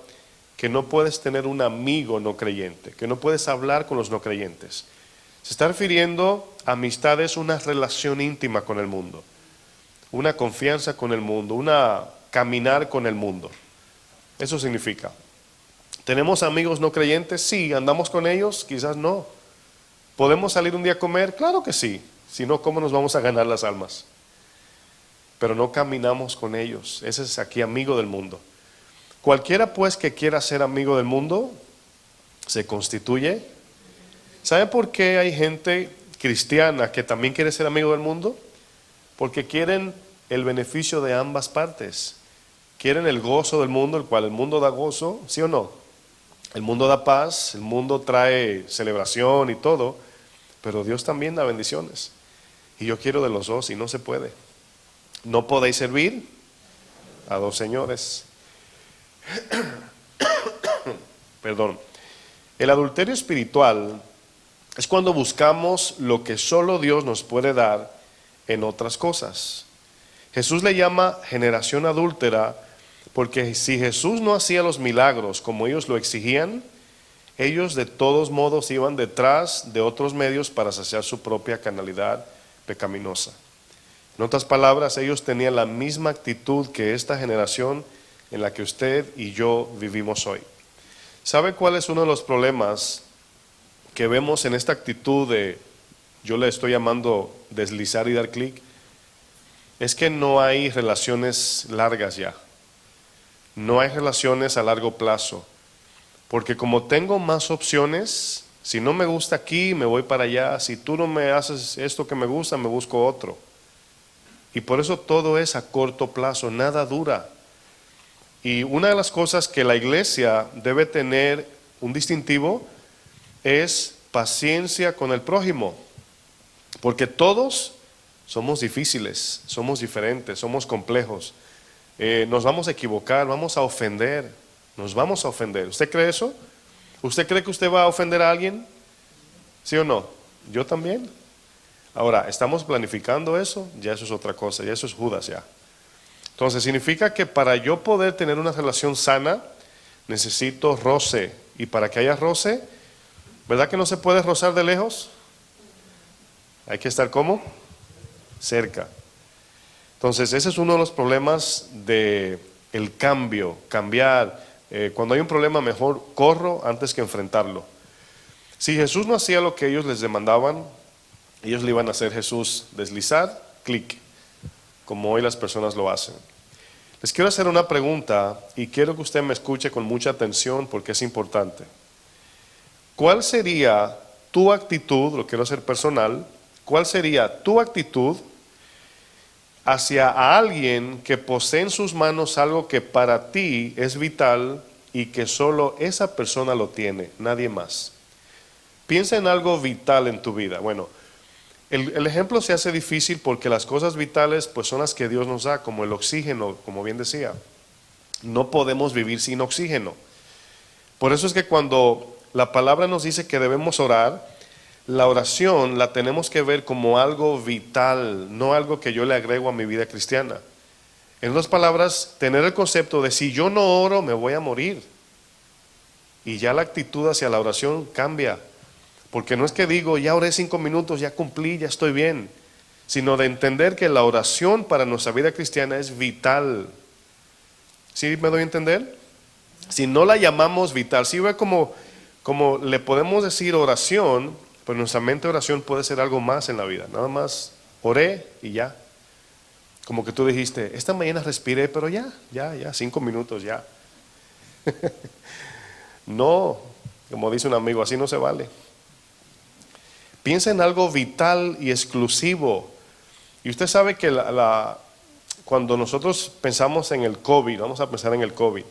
que no puedes tener un amigo no creyente, que no puedes hablar con los no creyentes. Se está refiriendo a amistad, es una relación íntima con el mundo, una confianza con el mundo, una caminar con el mundo. Eso significa. ¿Tenemos amigos no creyentes? Sí. ¿Andamos con ellos? Quizás no. ¿Podemos salir un día a comer? Claro que sí. Si no, ¿cómo nos vamos a ganar las almas? Pero no caminamos con ellos. Ese es aquí amigo del mundo. Cualquiera pues que quiera ser amigo del mundo, se constituye. ¿Sabe por qué hay gente cristiana que también quiere ser amigo del mundo? Porque quieren el beneficio de ambas partes. Quieren el gozo del mundo, el cual el mundo da gozo, ¿sí o no? El mundo da paz, el mundo trae celebración y todo, pero Dios también da bendiciones. Y yo quiero de los dos y no se puede. No podéis servir a dos señores. Perdón. El adulterio espiritual es cuando buscamos lo que solo Dios nos puede dar en otras cosas. Jesús le llama generación adúltera porque si Jesús no hacía los milagros como ellos lo exigían, ellos de todos modos iban detrás de otros medios para saciar su propia carnalidad pecaminosa. En otras palabras, ellos tenían la misma actitud que esta generación en la que usted y yo vivimos hoy. ¿Sabe cuál es uno de los problemas que vemos en esta actitud de, yo le estoy llamando deslizar y dar clic? Es que no hay relaciones largas ya. No hay relaciones a largo plazo. Porque como tengo más opciones, si no me gusta aquí, me voy para allá. Si tú no me haces esto que me gusta, me busco otro. Y por eso todo es a corto plazo, nada dura. Y una de las cosas que la iglesia debe tener un distintivo es paciencia con el prójimo. Porque todos somos difíciles, somos diferentes, somos complejos. Nos vamos a equivocar, vamos a ofender, nos vamos a ofender. ¿Usted cree eso? ¿Usted cree que usted va a ofender a alguien? ¿Sí o no? Yo también. Ahora, ¿estamos planificando eso? Ya eso es otra cosa, ya eso es Judas ya. Entonces, significa que para yo poder tener una relación sana, necesito roce. Y para que haya roce, ¿verdad que no se puede rozar de lejos? Hay que estar ¿cómo? Cerca. Entonces, ese es uno de los problemas de el cambio, cambiar. Cuando hay un problema, mejor corro antes que enfrentarlo. Si Jesús no hacía lo que ellos les demandaban, ellos le iban a hacer Jesús deslizar, clic, como hoy las personas lo hacen. Les quiero hacer una pregunta y quiero que usted me escuche con mucha atención porque es importante. ¿Cuál sería tu actitud, lo quiero hacer personal, cuál sería tu actitud hacia a alguien que posee en sus manos algo que para ti es vital y que solo esa persona lo tiene, nadie más? Piensa en algo vital en tu vida. Bueno, el ejemplo se hace difícil porque las cosas vitales pues son las que Dios nos da, como el oxígeno, como bien decía. No podemos vivir sin oxígeno. Por eso es que cuando la palabra nos dice que debemos orar, la oración la tenemos que ver como algo vital, no algo que yo le agrego a mi vida cristiana. En otras palabras, tener el concepto de si yo no oro, me voy a morir. Y ya la actitud hacia la oración cambia. Porque no es que digo, ya oré 5 minutos, ya cumplí, ya estoy bien. Sino de entender que la oración para nuestra vida cristiana es vital. ¿Sí me doy a entender? Si no la llamamos vital, si ve como le podemos decir oración, pero nuestra mente oración puede ser algo más en la vida. Nada más oré y ya. Como que tú dijiste, esta mañana respiré, pero ya, 5 minutos ya. No, como dice un amigo, así no se vale. Piensa en algo vital y exclusivo. Y usted sabe que cuando nosotros pensamos en el COVID, vamos a pensar en el COVID,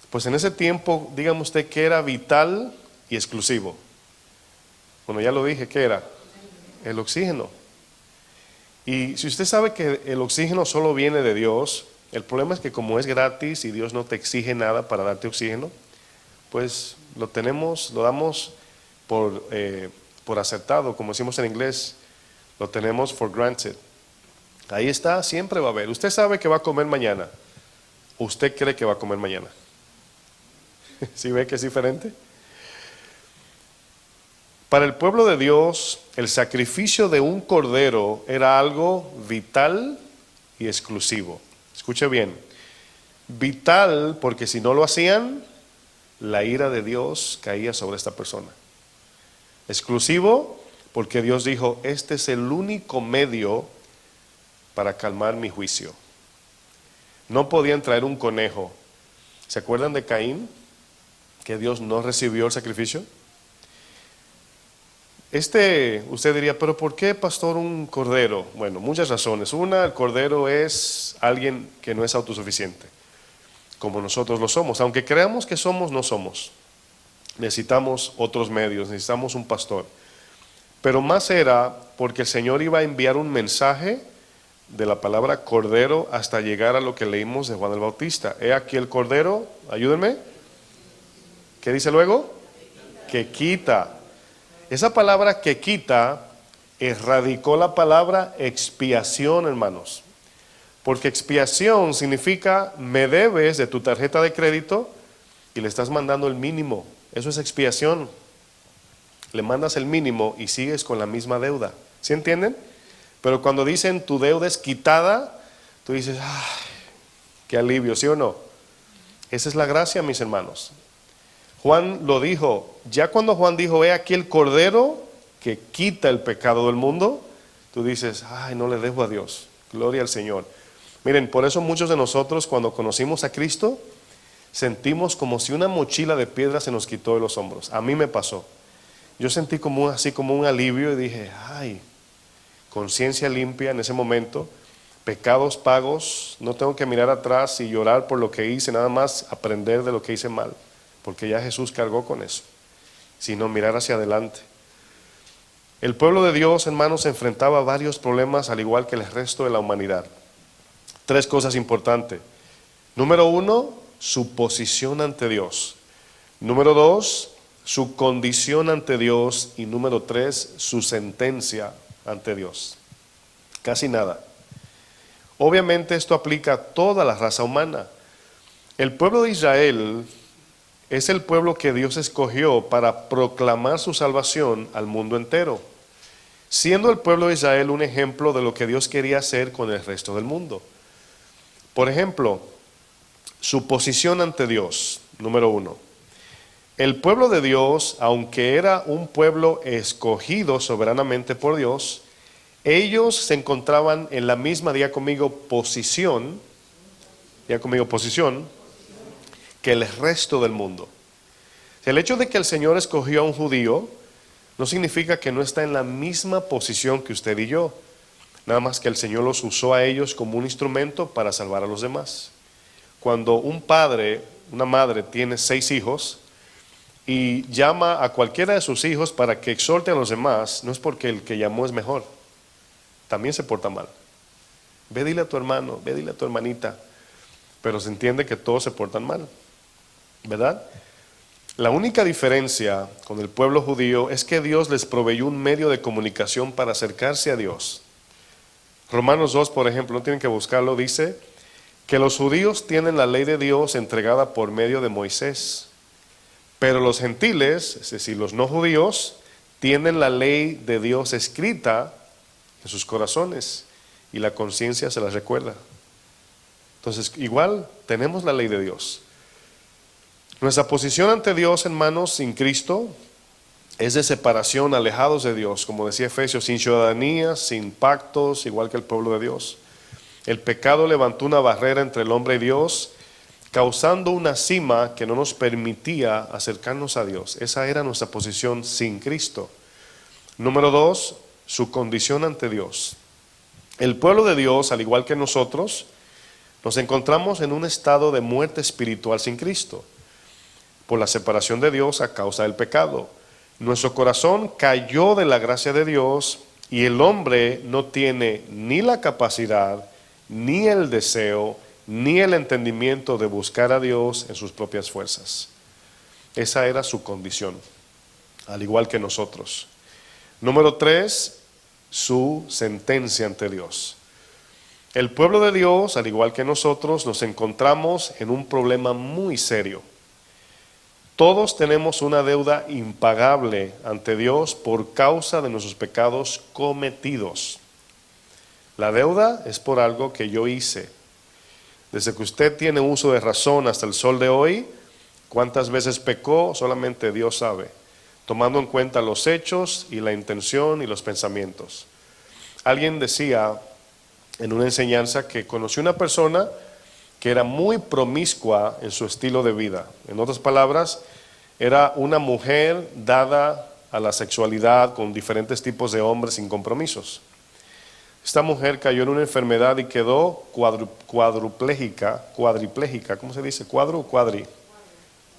pues en ese tiempo, dígame usted qué era vital y exclusivo. Bueno, ya lo dije, ¿qué era? El oxígeno. Y si usted sabe que el oxígeno solo viene de Dios, el problema es que como es gratis y Dios no te exige nada para darte oxígeno, pues lo damos por aceptado, como decimos en inglés, lo tenemos for granted. Ahí está, siempre va a haber. Usted sabe que va a comer mañana. ¿Usted cree que va a comer mañana? ¿Sí ve que es diferente? Para el pueblo de Dios, el sacrificio de un cordero era algo vital y exclusivo. Escuche bien. Vital porque si no lo hacían, la ira de Dios caía sobre esta persona. Exclusivo porque Dios dijo, este es el único medio para calmar mi juicio. No podían traer un conejo. ¿Se acuerdan de Caín? Que Dios no recibió el sacrificio. Usted diría, pero ¿por qué, pastor, un cordero? Bueno, muchas razones. Una, el cordero es alguien que no es autosuficiente, como nosotros lo somos. Aunque creamos que somos, no somos. Necesitamos otros medios, necesitamos un pastor. Pero más era porque el Señor iba a enviar un mensaje de la palabra cordero hasta llegar a lo que leímos de Juan el Bautista. He aquí el cordero, ayúdenme. ¿Qué dice luego? Que quita. Esa palabra que quita erradicó la palabra expiación, hermanos. Porque expiación significa me debes de tu tarjeta de crédito y le estás mandando el mínimo. Eso es expiación. Le mandas el mínimo y sigues con la misma deuda. ¿Sí entienden? Pero cuando dicen tu deuda es quitada, tú dices, ¡ay, qué alivio! ¿Sí o no? Esa es la gracia, mis hermanos. Juan lo dijo. Ya cuando Juan dijo, he aquí el cordero que quita el pecado del mundo, tú dices, ¡ay, no le debo a Dios! Gloria al Señor. Miren, por eso muchos de nosotros cuando conocimos a Cristo, sentimos como si una mochila de piedra se nos quitó de los hombros. A mí me pasó. Yo sentí así como un alivio y dije, ¡ay! Conciencia limpia en ese momento, pecados pagos, no tengo que mirar atrás y llorar por lo que hice, nada más aprender de lo que hice mal, porque ya Jesús cargó con eso, sino mirar hacia adelante. El pueblo de Dios, hermanos, se enfrentaba a varios problemas al igual que el resto de la humanidad. 3 cosas importantes. Número 1, su posición ante Dios. Número 2, su condición ante Dios. Y número 3, su sentencia ante Dios. Casi nada. Obviamente esto aplica a toda la raza humana. El pueblo de Israel es el pueblo que Dios escogió para proclamar su salvación al mundo entero, siendo el pueblo de Israel un ejemplo de lo que Dios quería hacer con el resto del mundo. Por ejemplo, su posición ante Dios, número 1. El pueblo de Dios, aunque era un pueblo escogido soberanamente por Dios, ellos se encontraban en la misma, diga conmigo, posición, que el resto del mundo. El hecho de que el Señor escogió a un judío no significa que no está en la misma posición que usted y yo, nada más que el Señor los usó a ellos como un instrumento para salvar a los demás. Cuando un padre, una madre tiene 6 hijos, y llama a cualquiera de sus hijos para que exhorte a los demás, no es porque el que llamó es mejor, también se porta mal. Ve, dile a tu hermano, ve, dile a tu hermanita, pero se entiende que todos se portan mal, ¿verdad? La única diferencia con el pueblo judío es que Dios les proveyó un medio de comunicación para acercarse a Dios. Romanos 2, por ejemplo, no tienen que buscarlo, dice que los judíos tienen la ley de Dios entregada por medio de Moisés. Pero los gentiles, es decir, los no judíos, tienen la ley de Dios escrita en sus corazones y la conciencia se las recuerda. Entonces, igual tenemos la ley de Dios. Nuestra posición ante Dios, hermanos, sin Cristo, es de separación, alejados de Dios, como decía Efesios, sin ciudadanía, sin pactos, igual que el pueblo de Dios. El pecado levantó una barrera entre el hombre y Dios, causando una cima que no nos permitía acercarnos a Dios. Esa era nuestra posición sin Cristo. Número 2, su condición ante Dios. El pueblo de Dios, al igual que nosotros, nos encontramos en un estado de muerte espiritual sin Cristo, por la separación de Dios a causa del pecado. Nuestro corazón cayó de la gracia de Dios y el hombre no tiene ni la capacidad, ni el deseo, ni el entendimiento de buscar a Dios en sus propias fuerzas. Esa era su condición, al igual que nosotros. Número 3, su sentencia ante Dios. El pueblo de Dios, al igual que nosotros, nos encontramos en un problema muy serio. Todos tenemos una deuda impagable ante Dios por causa de nuestros pecados cometidos. La deuda es por algo que yo hice. Desde que usted tiene uso de razón hasta el sol de hoy, ¿Cuántas veces pecó? Solamente Dios sabe, tomando en cuenta los hechos y la intención y los pensamientos. Alguien decía en una enseñanza que conoció una persona que era muy promiscua en su estilo de vida. En otras palabras, era una mujer dada a la sexualidad con diferentes tipos de hombres sin compromisos. Esta mujer cayó en una enfermedad y quedó cuadriplégica, ¿cómo se dice?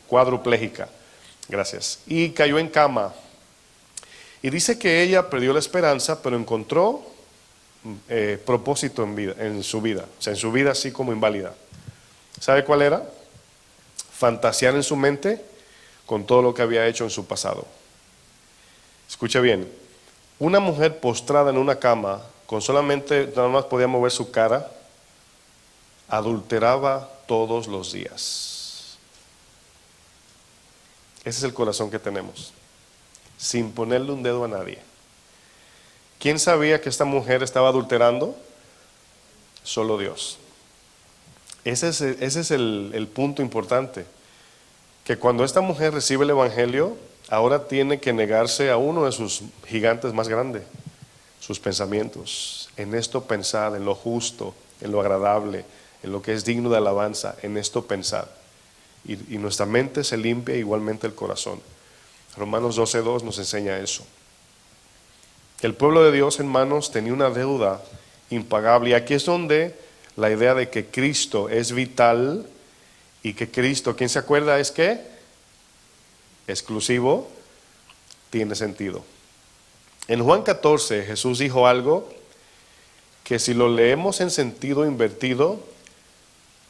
Cuadriplégica, gracias. Y cayó en cama. Y dice que ella perdió la esperanza, pero encontró propósito en su vida, o sea, en su vida así como inválida. ¿Sabe cuál era? Fantasear en su mente con todo lo que había hecho en su pasado. Escucha bien, una mujer postrada en una cama, con solamente, nada más podía mover su cara, adulteraba todos los días. Ese es el corazón que tenemos, sin ponerle un dedo a nadie. ¿Quién sabía que esta mujer estaba adulterando? Solo Dios. Ese es el punto importante, que cuando esta mujer recibe el Evangelio, ahora tiene que negarse a uno de sus gigantes más grandes, sus pensamientos. En esto pensad, en lo justo, en lo agradable, en lo que es digno de alabanza, en esto pensad. Y nuestra mente se limpia, igualmente el corazón. Romanos 12:2 nos enseña eso. El pueblo de Dios, hermanos, tenía una deuda impagable. Y aquí es donde la idea de que Cristo es vital y que Cristo, ¿quién se acuerda? Es que exclusivo, tiene sentido. En Juan 14 Jesús dijo algo que si lo leemos en sentido invertido,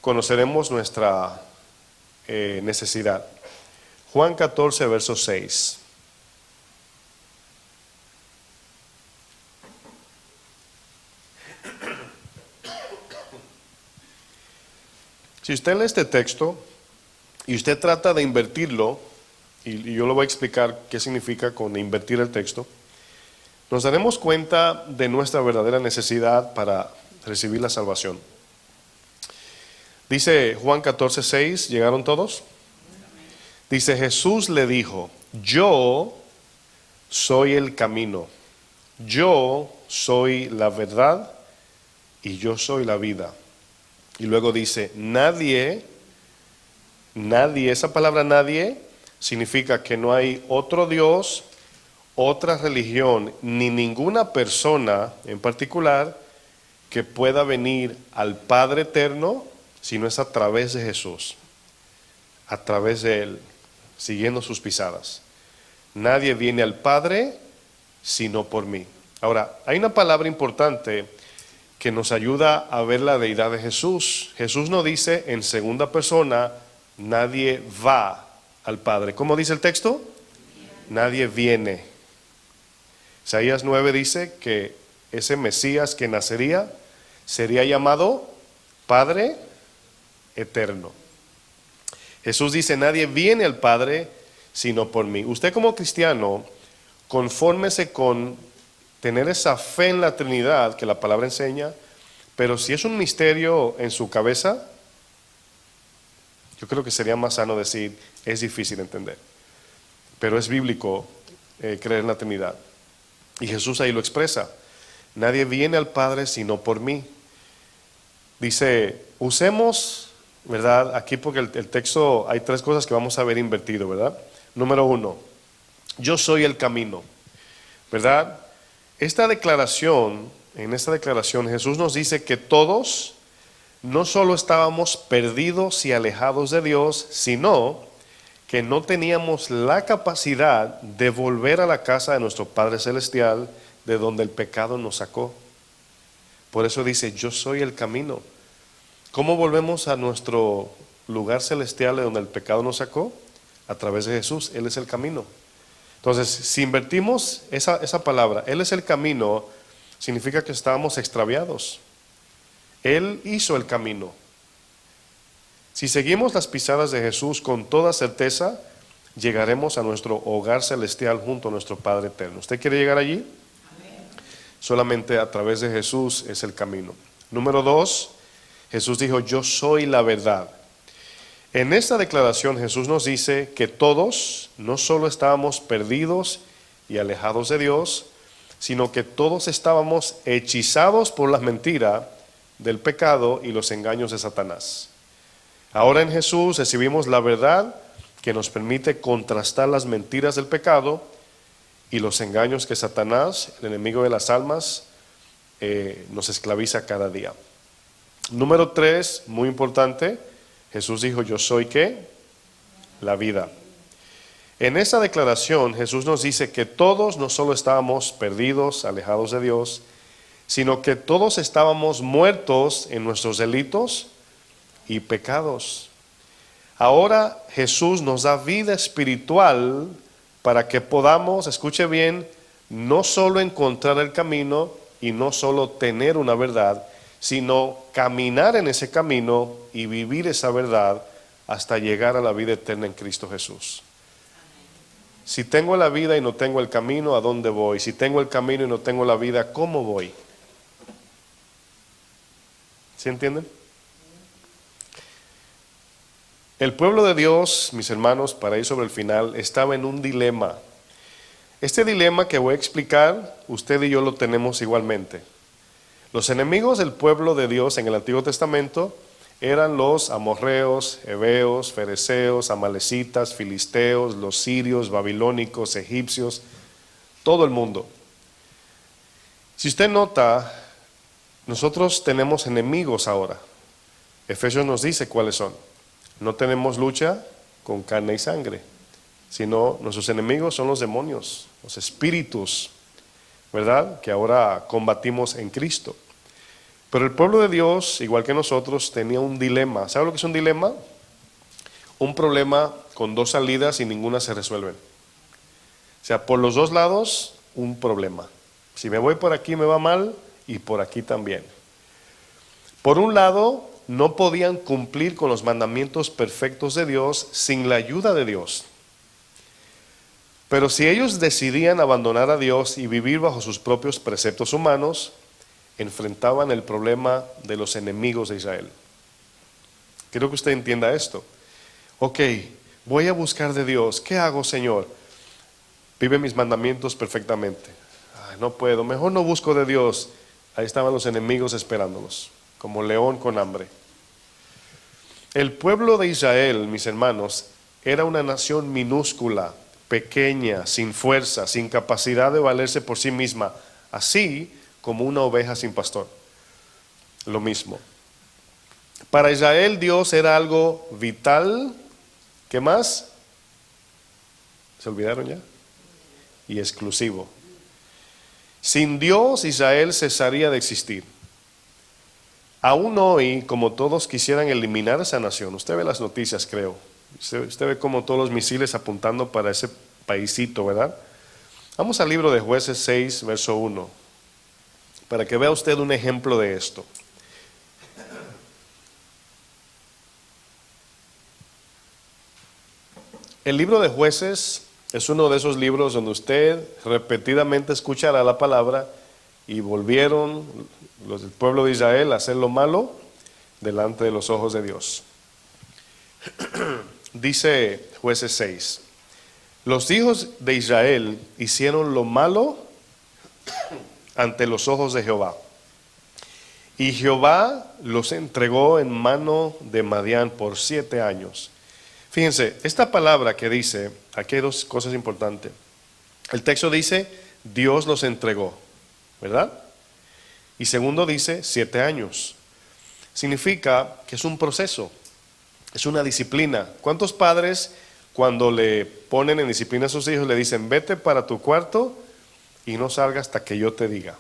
conoceremos nuestra necesidad. Juan 14, verso 6. Si usted lee este texto y usted trata de invertirlo, y yo le voy a explicar qué significa con invertir el texto, nos daremos cuenta de nuestra verdadera necesidad para recibir la salvación. Dice Juan 14:6, ¿llegaron todos? Dice, Jesús le dijo, yo soy el camino, yo soy la verdad y yo soy la vida. Y luego dice, nadie, esa palabra nadie significa que no hay otro Dios, otra religión, ni ninguna persona en particular que pueda venir al Padre eterno, sino es a través de Jesús, a través de Él, siguiendo sus pisadas. Nadie viene al Padre sino por mí. Ahora, hay una palabra importante que nos ayuda a ver la deidad de Jesús. Jesús no dice en segunda persona, nadie va al Padre. ¿Cómo dice el texto? Nadie viene. Isaías 9 dice que ese Mesías que nacería sería llamado Padre Eterno. Jesús dice, nadie viene al Padre sino por mí. Usted como cristiano, confórmese con tener esa fe en la Trinidad que la palabra enseña, pero si es un misterio en su cabeza, yo creo que sería más sano decir, es difícil entender, pero es bíblico creer en la Trinidad. Y Jesús ahí lo expresa, nadie viene al Padre sino por mí. Dice, usemos, ¿verdad? Aquí porque el texto, hay tres cosas que vamos a ver invertido, ¿verdad? Número 1, yo soy el camino, ¿verdad? En esta declaración Jesús nos dice que todos no solo estábamos perdidos y alejados de Dios, sino que no teníamos la capacidad de volver a la casa de nuestro Padre Celestial, de donde el pecado nos sacó. Por eso dice, yo soy el camino. ¿Cómo volvemos a nuestro lugar celestial de donde el pecado nos sacó? A través de Jesús, Él es el camino. Entonces, si invertimos esa palabra, Él es el camino, significa que estábamos extraviados. Él hizo el camino. Si seguimos las pisadas de Jesús con toda certeza, llegaremos a nuestro hogar celestial junto a nuestro Padre eterno. ¿Usted quiere llegar allí? Amén. Solamente a través de Jesús es el camino. Número 2, Jesús dijo, yo soy la verdad. En esta declaración Jesús nos dice que todos no solo estábamos perdidos y alejados de Dios, sino que todos estábamos hechizados por la mentira del pecado y los engaños de Satanás. Ahora en Jesús recibimos la verdad que nos permite contrastar las mentiras del pecado y los engaños que Satanás, el enemigo de las almas, nos esclaviza cada día. Número 3, muy importante, Jesús dijo: yo soy ¿qué? La vida. En esa declaración Jesús nos dice que todos no solo estábamos perdidos, alejados de Dios, sino que todos estábamos muertos en nuestros delitos y pecados. Ahora Jesús nos da vida espiritual para que podamos, escuche bien, no solo encontrar el camino y no solo tener una verdad, sino caminar en ese camino y vivir esa verdad hasta llegar a la vida eterna en Cristo Jesús. Si tengo la vida y no tengo el camino, ¿a dónde voy? Si tengo el camino y no tengo la vida, ¿cómo voy? ¿Sí entienden? El pueblo de Dios, mis hermanos, para ir sobre el final, estaba en un dilema. Este dilema que voy a explicar, usted y yo lo tenemos igualmente. Los enemigos del pueblo de Dios en el Antiguo Testamento eran los amorreos, heveos, fereceos, amalecitas, filisteos, los sirios, babilónicos, egipcios, todo el mundo. Si usted nota, nosotros tenemos enemigos ahora. Efesios nos dice cuáles son. No tenemos lucha con carne y sangre, sino nuestros enemigos son los demonios, los espíritus, ¿verdad? Que ahora combatimos en Cristo. Pero el pueblo de Dios, igual que nosotros, tenía un dilema. ¿Sabe lo que es un dilema? Un problema con dos salidas y ninguna se resuelve. O sea, por los dos lados, un problema. Si me voy por aquí me va mal y por aquí también. Por un lado, no podían cumplir con los mandamientos perfectos de Dios sin la ayuda de Dios. Pero si ellos decidían abandonar a Dios y vivir bajo sus propios preceptos humanos, enfrentaban el problema de los enemigos de Israel. Quiero que usted entienda esto. Ok, voy a buscar de Dios. ¿Qué hago, Señor? Vive mis mandamientos perfectamente. Ay, no puedo, mejor no busco de Dios. Ahí estaban los enemigos esperándolos, como león con hambre. El pueblo de Israel, mis hermanos, era una nación minúscula, pequeña, sin fuerza, sin capacidad de valerse por sí misma, así como una oveja sin pastor. Lo mismo. Para Israel Dios era algo vital. ¿Qué más? ¿Se olvidaron ya? Y exclusivo. Sin Dios Israel cesaría de existir. Aún hoy, como todos quisieran eliminar esa nación, usted ve las noticias, creo. Usted ve como todos los misiles apuntando para ese paisito, ¿verdad? Vamos al libro de Jueces 6, verso 1, para que vea usted un ejemplo de esto. El libro de Jueces es uno de esos libros donde usted repetidamente escuchará la palabra: y volvieron los del pueblo de Israel a hacer lo malo delante de los ojos de Dios. Dice Jueces 6: los hijos de Israel hicieron lo malo ante los ojos de Jehová, y Jehová los entregó en mano de Madián por 7 años. Fíjense, esta palabra que dice, aquí hay dos cosas importantes. El texto dice, Dios los entregó, ¿verdad? Y segundo dice, 7 años. Significa que es un proceso, es una disciplina. ¿Cuántos padres, cuando le ponen en disciplina a sus hijos, le dicen, vete para tu cuarto y no salgas hasta que yo te diga?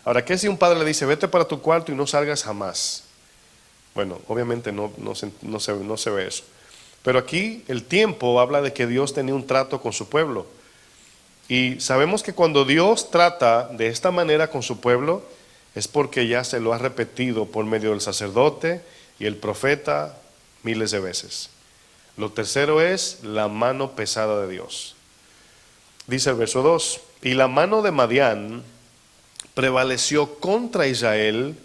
Ahora, ¿qué si un padre le dice, vete para tu cuarto y no salgas jamás? Bueno, obviamente no se ve eso. Pero aquí el tiempo habla de que Dios tenía un trato con su pueblo. Y sabemos que cuando Dios trata de esta manera con su pueblo, es porque ya se lo ha repetido por medio del sacerdote y el profeta miles de veces. Lo tercero es la mano pesada de Dios. Dice el verso 2, y la mano de Madián prevaleció contra Israel,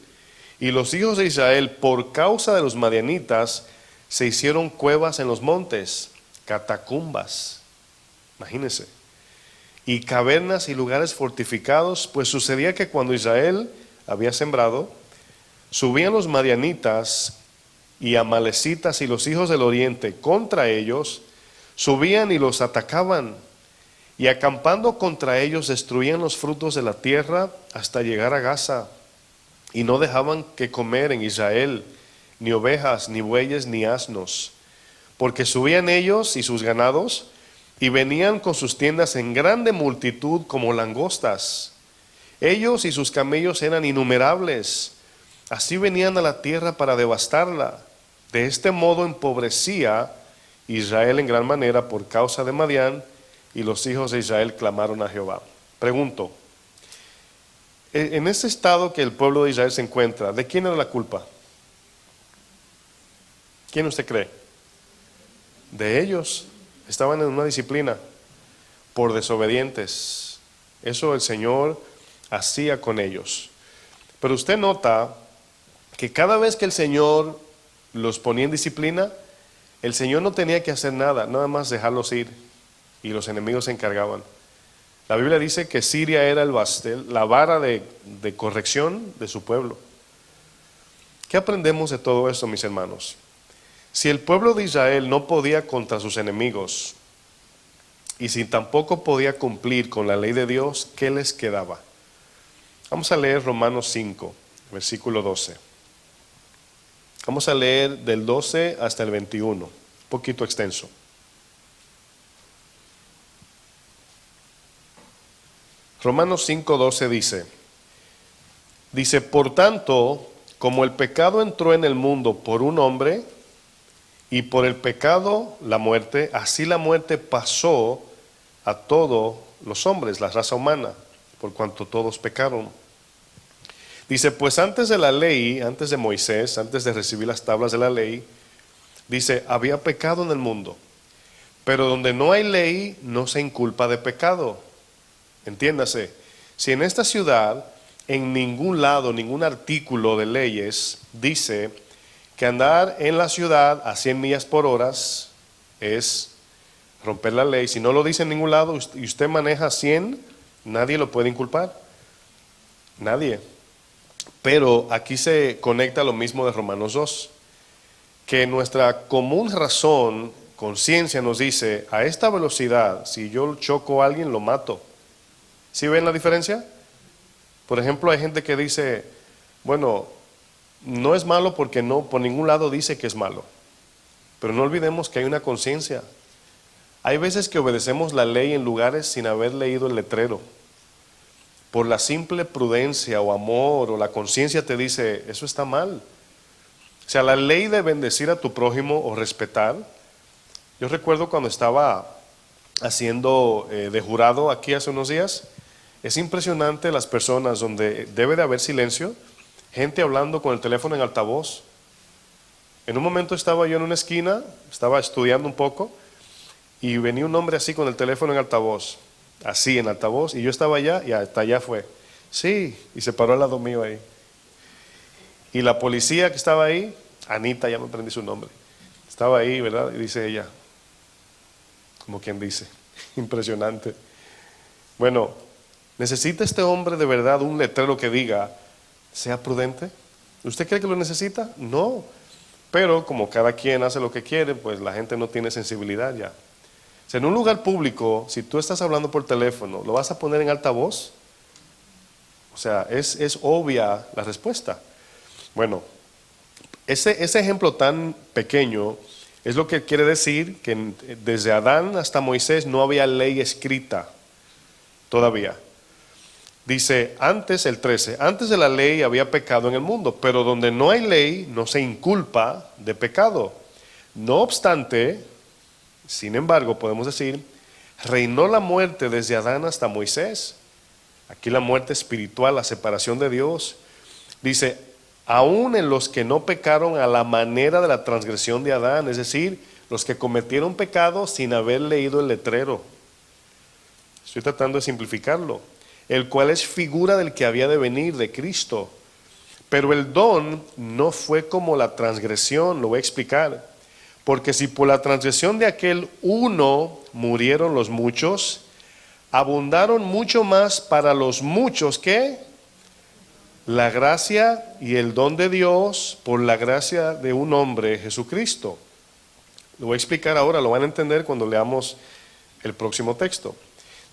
y los hijos de Israel, por causa de los madianitas, Se hicieron cuevas en los montes, catacumbas, imagínense, y cavernas y lugares fortificados, pues sucedía que cuando Israel había sembrado, subían los madianitas y amalecitas y los hijos del oriente contra ellos, subían y los atacaban, y acampando contra ellos destruían los frutos de la tierra hasta llegar a Gaza, y no dejaban que comer en Israel ni ovejas, ni bueyes, ni asnos, porque subían ellos y sus ganados, y venían con sus tiendas en grande multitud como langostas. Ellos y sus camellos eran innumerables, así venían a la tierra para devastarla. De este modo empobrecía Israel en gran manera por causa de Madián, y los hijos de Israel clamaron a Jehová. Pregunto, en este estado que el pueblo de Israel se encuentra, ¿de quién era la culpa? ¿Quién usted cree? De ellos. Estaban en una disciplina por desobedientes. Eso el Señor hacía con ellos. Pero usted nota que cada vez que el Señor los ponía en disciplina, el Señor no tenía que hacer nada, nada más dejarlos ir, y los enemigos se encargaban. La Biblia dice que Siria era la vara de corrección de su pueblo. ¿Qué aprendemos de todo esto, mis hermanos? Si el pueblo de Israel no podía contra sus enemigos, y si tampoco podía cumplir con la ley de Dios, ¿qué les quedaba? Vamos a leer Romanos 5, versículo 12. Vamos a leer del 12 hasta el 21, un poquito extenso. Romanos 5, 12 dice, por tanto, como el pecado entró en el mundo por un hombre, y por el pecado la muerte, así la muerte pasó a todos los hombres, la raza humana, por cuanto todos pecaron. Dice, pues antes de la ley, antes de Moisés, antes de recibir las tablas de la ley, dice, había pecado en el mundo, pero donde no hay ley, no se inculpa de pecado. Entiéndase, si en esta ciudad, en ningún lado, ningún artículo de leyes dice que andar en la ciudad a 100 millas por hora es romper la ley. Si no lo dice en ningún lado y usted maneja 100, nadie lo puede inculpar. Nadie. Pero aquí se conecta lo mismo de Romanos 2, que nuestra común razón, conciencia nos dice, a esta velocidad, si yo choco a alguien, lo mato. ¿Sí ven la diferencia? Por ejemplo, hay gente que dice, bueno, no es malo porque no, por ningún lado dice que es malo. Pero no olvidemos que hay una conciencia. Hay veces que obedecemos la ley en lugares sin haber leído el letrero. Por la simple prudencia o amor o la conciencia te dice, eso está mal. O sea, la ley de bendecir a tu prójimo o respetar. Yo recuerdo cuando estaba haciendo de jurado aquí hace unos días, es impresionante las personas donde debe de haber silencio. Gente hablando con el teléfono en altavoz. En un momento estaba yo en una esquina, estaba estudiando un poco, y venía un hombre así con el teléfono en altavoz, así en altavoz, y yo estaba allá, y hasta allá fue. Sí, y se paró al lado mío ahí. Y la policía que estaba ahí, Anita, ya me aprendí su nombre, estaba ahí, ¿verdad? Y dice ella, como quien dice, impresionante. Bueno, ¿necesita este hombre de verdad un letrero que diga, sea prudente? ¿Usted cree que lo necesita? No. Pero como cada quien hace lo que quiere, pues la gente no tiene sensibilidad ya. O sea, en un lugar público, si tú estás hablando por teléfono, ¿lo vas a poner en altavoz? O sea, es obvia la respuesta. Bueno, ese ejemplo tan pequeño es lo que quiere decir que desde Adán hasta Moisés no había ley escrita todavía. Dice, antes, el 13, antes de la ley había pecado en el mundo, pero donde no hay ley no se inculpa de pecado. No obstante, sin embargo, podemos decir, reinó la muerte desde Adán hasta Moisés. Aquí la muerte espiritual, la separación de Dios. Dice, aún en los que no pecaron a la manera de la transgresión de Adán, es decir, los que cometieron pecado sin haber leído el letrero. Estoy tratando de simplificarlo. El cual es figura del que había de venir, de Cristo. Pero el don no fue como la transgresión, lo voy a explicar. Porque si por la transgresión de aquel uno murieron los muchos, abundaron mucho más para los muchos que la gracia y el don de Dios por la gracia de un hombre, Jesucristo. Lo voy a explicar ahora, lo van a entender cuando leamos el próximo texto.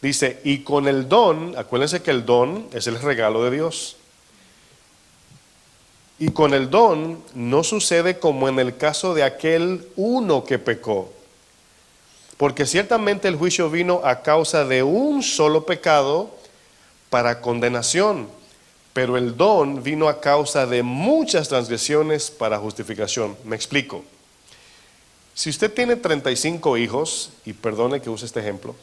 Dice, y con el don, acuérdense que el don es el regalo de Dios. Y con el don no sucede como en el caso de aquel uno que pecó. Porque ciertamente el juicio vino a causa de un solo pecado para condenación, pero el don vino a causa de muchas transgresiones para justificación. Me explico. Si usted tiene 35 hijos, y perdone que use este ejemplo,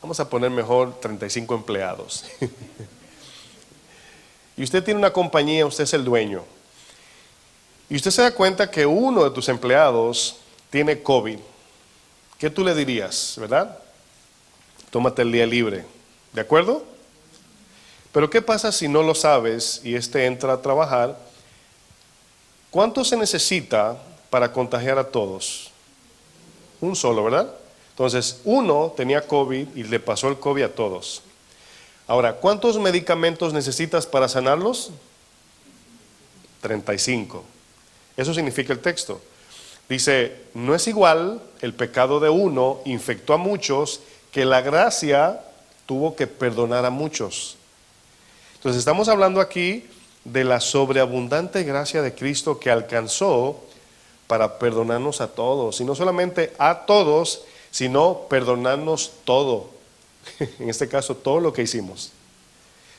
vamos a poner mejor 35 empleados. Y usted tiene una compañía, usted es el dueño. Y usted se da cuenta que uno de tus empleados tiene COVID. ¿Qué tú le dirías, verdad? Tómate el día libre. ¿De acuerdo? Pero ¿qué pasa si no lo sabes y este entra a trabajar? ¿Cuánto se necesita para contagiar a todos? Un solo, ¿verdad? Entonces, uno tenía COVID y le pasó el COVID a todos. Ahora, ¿cuántos medicamentos necesitas para sanarlos? 35. Eso significa el texto. Dice, no es igual el pecado de uno infectó a muchos que la gracia tuvo que perdonar a muchos. Entonces estamos hablando aquí de la sobreabundante gracia de Cristo que alcanzó para perdonarnos a todos. Y no solamente a todos, sino perdonarnos todo. En este caso, todo lo que hicimos.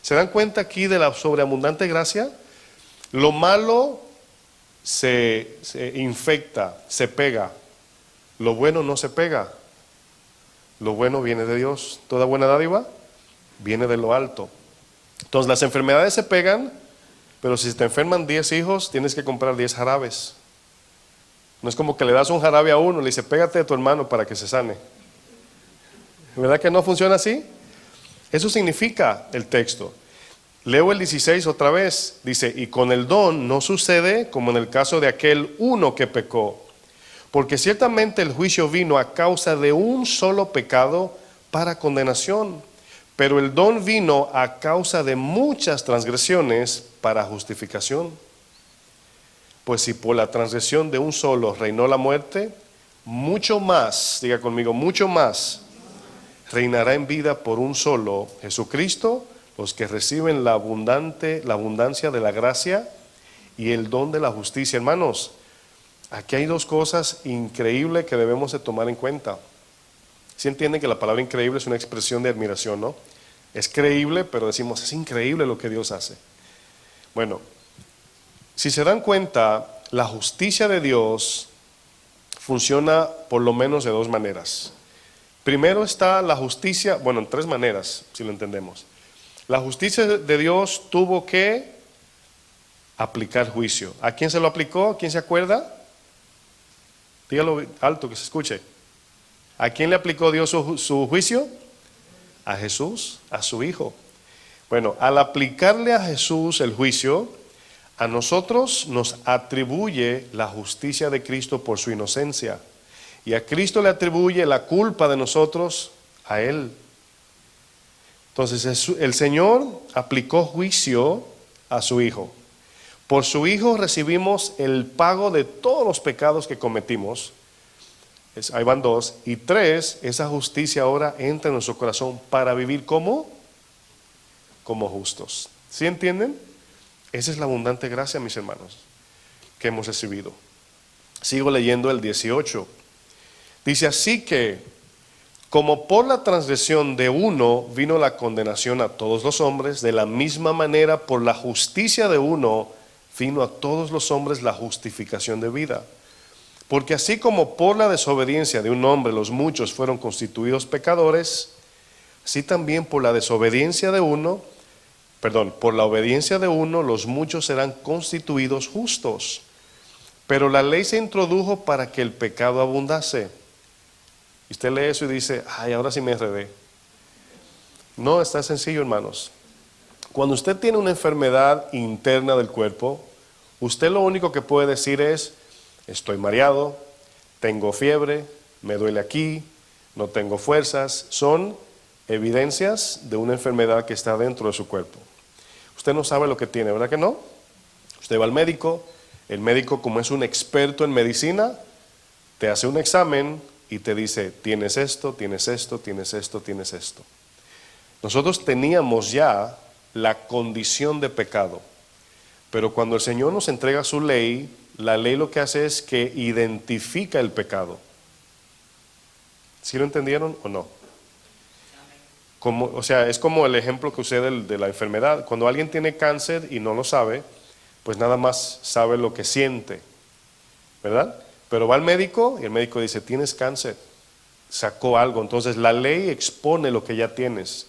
¿Se dan cuenta aquí de la sobreabundante gracia? Lo malo se infecta, se pega. Lo bueno no se pega. Lo bueno viene de Dios. Toda buena dádiva viene de lo alto. Entonces las enfermedades se pegan, pero si te enferman 10 hijos, tienes que comprar 10 jarabes. No es como que le das un jarabe a uno, le dice, pégate a tu hermano para que se sane. ¿Verdad que no funciona así? Eso significa el texto. Leo el 16 otra vez. Dice, y con el don no sucede como en el caso de aquel uno que pecó. Porque ciertamente el juicio vino a causa de un solo pecado para condenación. Pero el don vino a causa de muchas transgresiones para justificación. Pues si por la transgresión de un solo reinó la muerte, mucho más, diga conmigo, mucho más reinará en vida por un solo, Jesucristo, los que reciben la abundancia de la gracia y el don de la justicia. Hermanos, aquí hay dos cosas increíbles que debemos de tomar en cuenta. ¿Sí entienden que la palabra increíble es una expresión de admiración, no? Es creíble, pero decimos, es increíble lo que Dios hace. Bueno, si se dan cuenta, la justicia de Dios funciona por lo menos de dos maneras. Primero está la justicia, bueno, en tres maneras, si lo entendemos. La justicia de Dios tuvo que aplicar juicio. ¿A quién se lo aplicó? ¿Quién se acuerda? Dígalo alto que se escuche. ¿A quién le aplicó Dios su juicio? A Jesús, a su Hijo. Bueno, al aplicarle a Jesús el juicio, a nosotros nos atribuye la justicia de Cristo por su inocencia. Y a Cristo le atribuye la culpa de nosotros a Él. Entonces el Señor aplicó juicio a su Hijo. Por su Hijo recibimos el pago de todos los pecados que cometimos. Ahí van dos. Y tres, esa justicia ahora entra en nuestro corazón para vivir como justos. ¿Sí entienden? Esa es la abundante gracia, mis hermanos, que hemos recibido. Sigo leyendo el 18. Dice, así que, como por la transgresión de uno vino la condenación a todos los hombres, de la misma manera por la justicia de uno vino a todos los hombres la justificación de vida. Porque así como por la desobediencia de un hombre los muchos fueron constituidos pecadores, así también por la obediencia de uno los muchos serán constituidos justos. Pero la ley se introdujo para que el pecado abundase. Y usted lee eso y dice, ay, ahora sí me enredé. No, está sencillo, hermanos. Cuando usted tiene una enfermedad interna del cuerpo, usted lo único que puede decir es, estoy mareado, tengo fiebre, me duele aquí, no tengo fuerzas. Son evidencias de una enfermedad que está dentro de su cuerpo. Usted no sabe lo que tiene, ¿verdad que no? Usted va al médico, el médico, como es un experto en medicina, te hace un examen y te dice, tienes esto, tienes esto, tienes esto, tienes esto. Nosotros teníamos ya la condición de pecado, pero cuando el Señor nos entrega su ley, la ley lo que hace es que identifica el pecado. ¿Sí lo entendieron o no? O sea, es como el ejemplo que usé de la enfermedad. Cuando alguien tiene cáncer y no lo sabe, pues nada más sabe lo que siente, ¿verdad? Pero va al médico y el médico dice, tienes cáncer, sacó algo. Entonces la ley expone lo que ya tienes.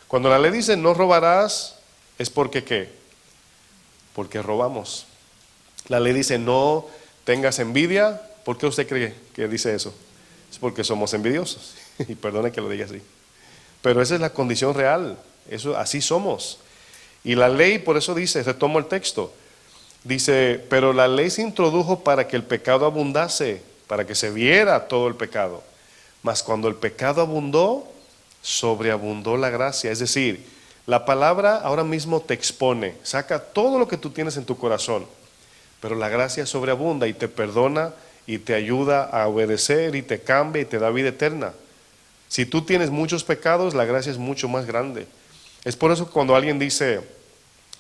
Cuando la ley dice no robarás, es porque ¿qué? Porque robamos. La ley dice no tengas envidia. ¿Por qué usted cree que dice eso? Es porque somos envidiosos. Y perdone que lo diga así. Pero esa es la condición real. Eso, así somos. Y la ley, por eso dice, retomo el texto, dice, pero la ley se introdujo para que el pecado abundase, para que se viera todo el pecado. Mas cuando el pecado abundó, sobreabundó la gracia. Es decir, la palabra ahora mismo te expone, saca todo lo que tú tienes en tu corazón, pero la gracia sobreabunda y te perdona y te ayuda a obedecer y te cambia y te da vida eterna. Si tú tienes muchos pecados, la gracia es mucho más grande. Es por eso que cuando alguien dice,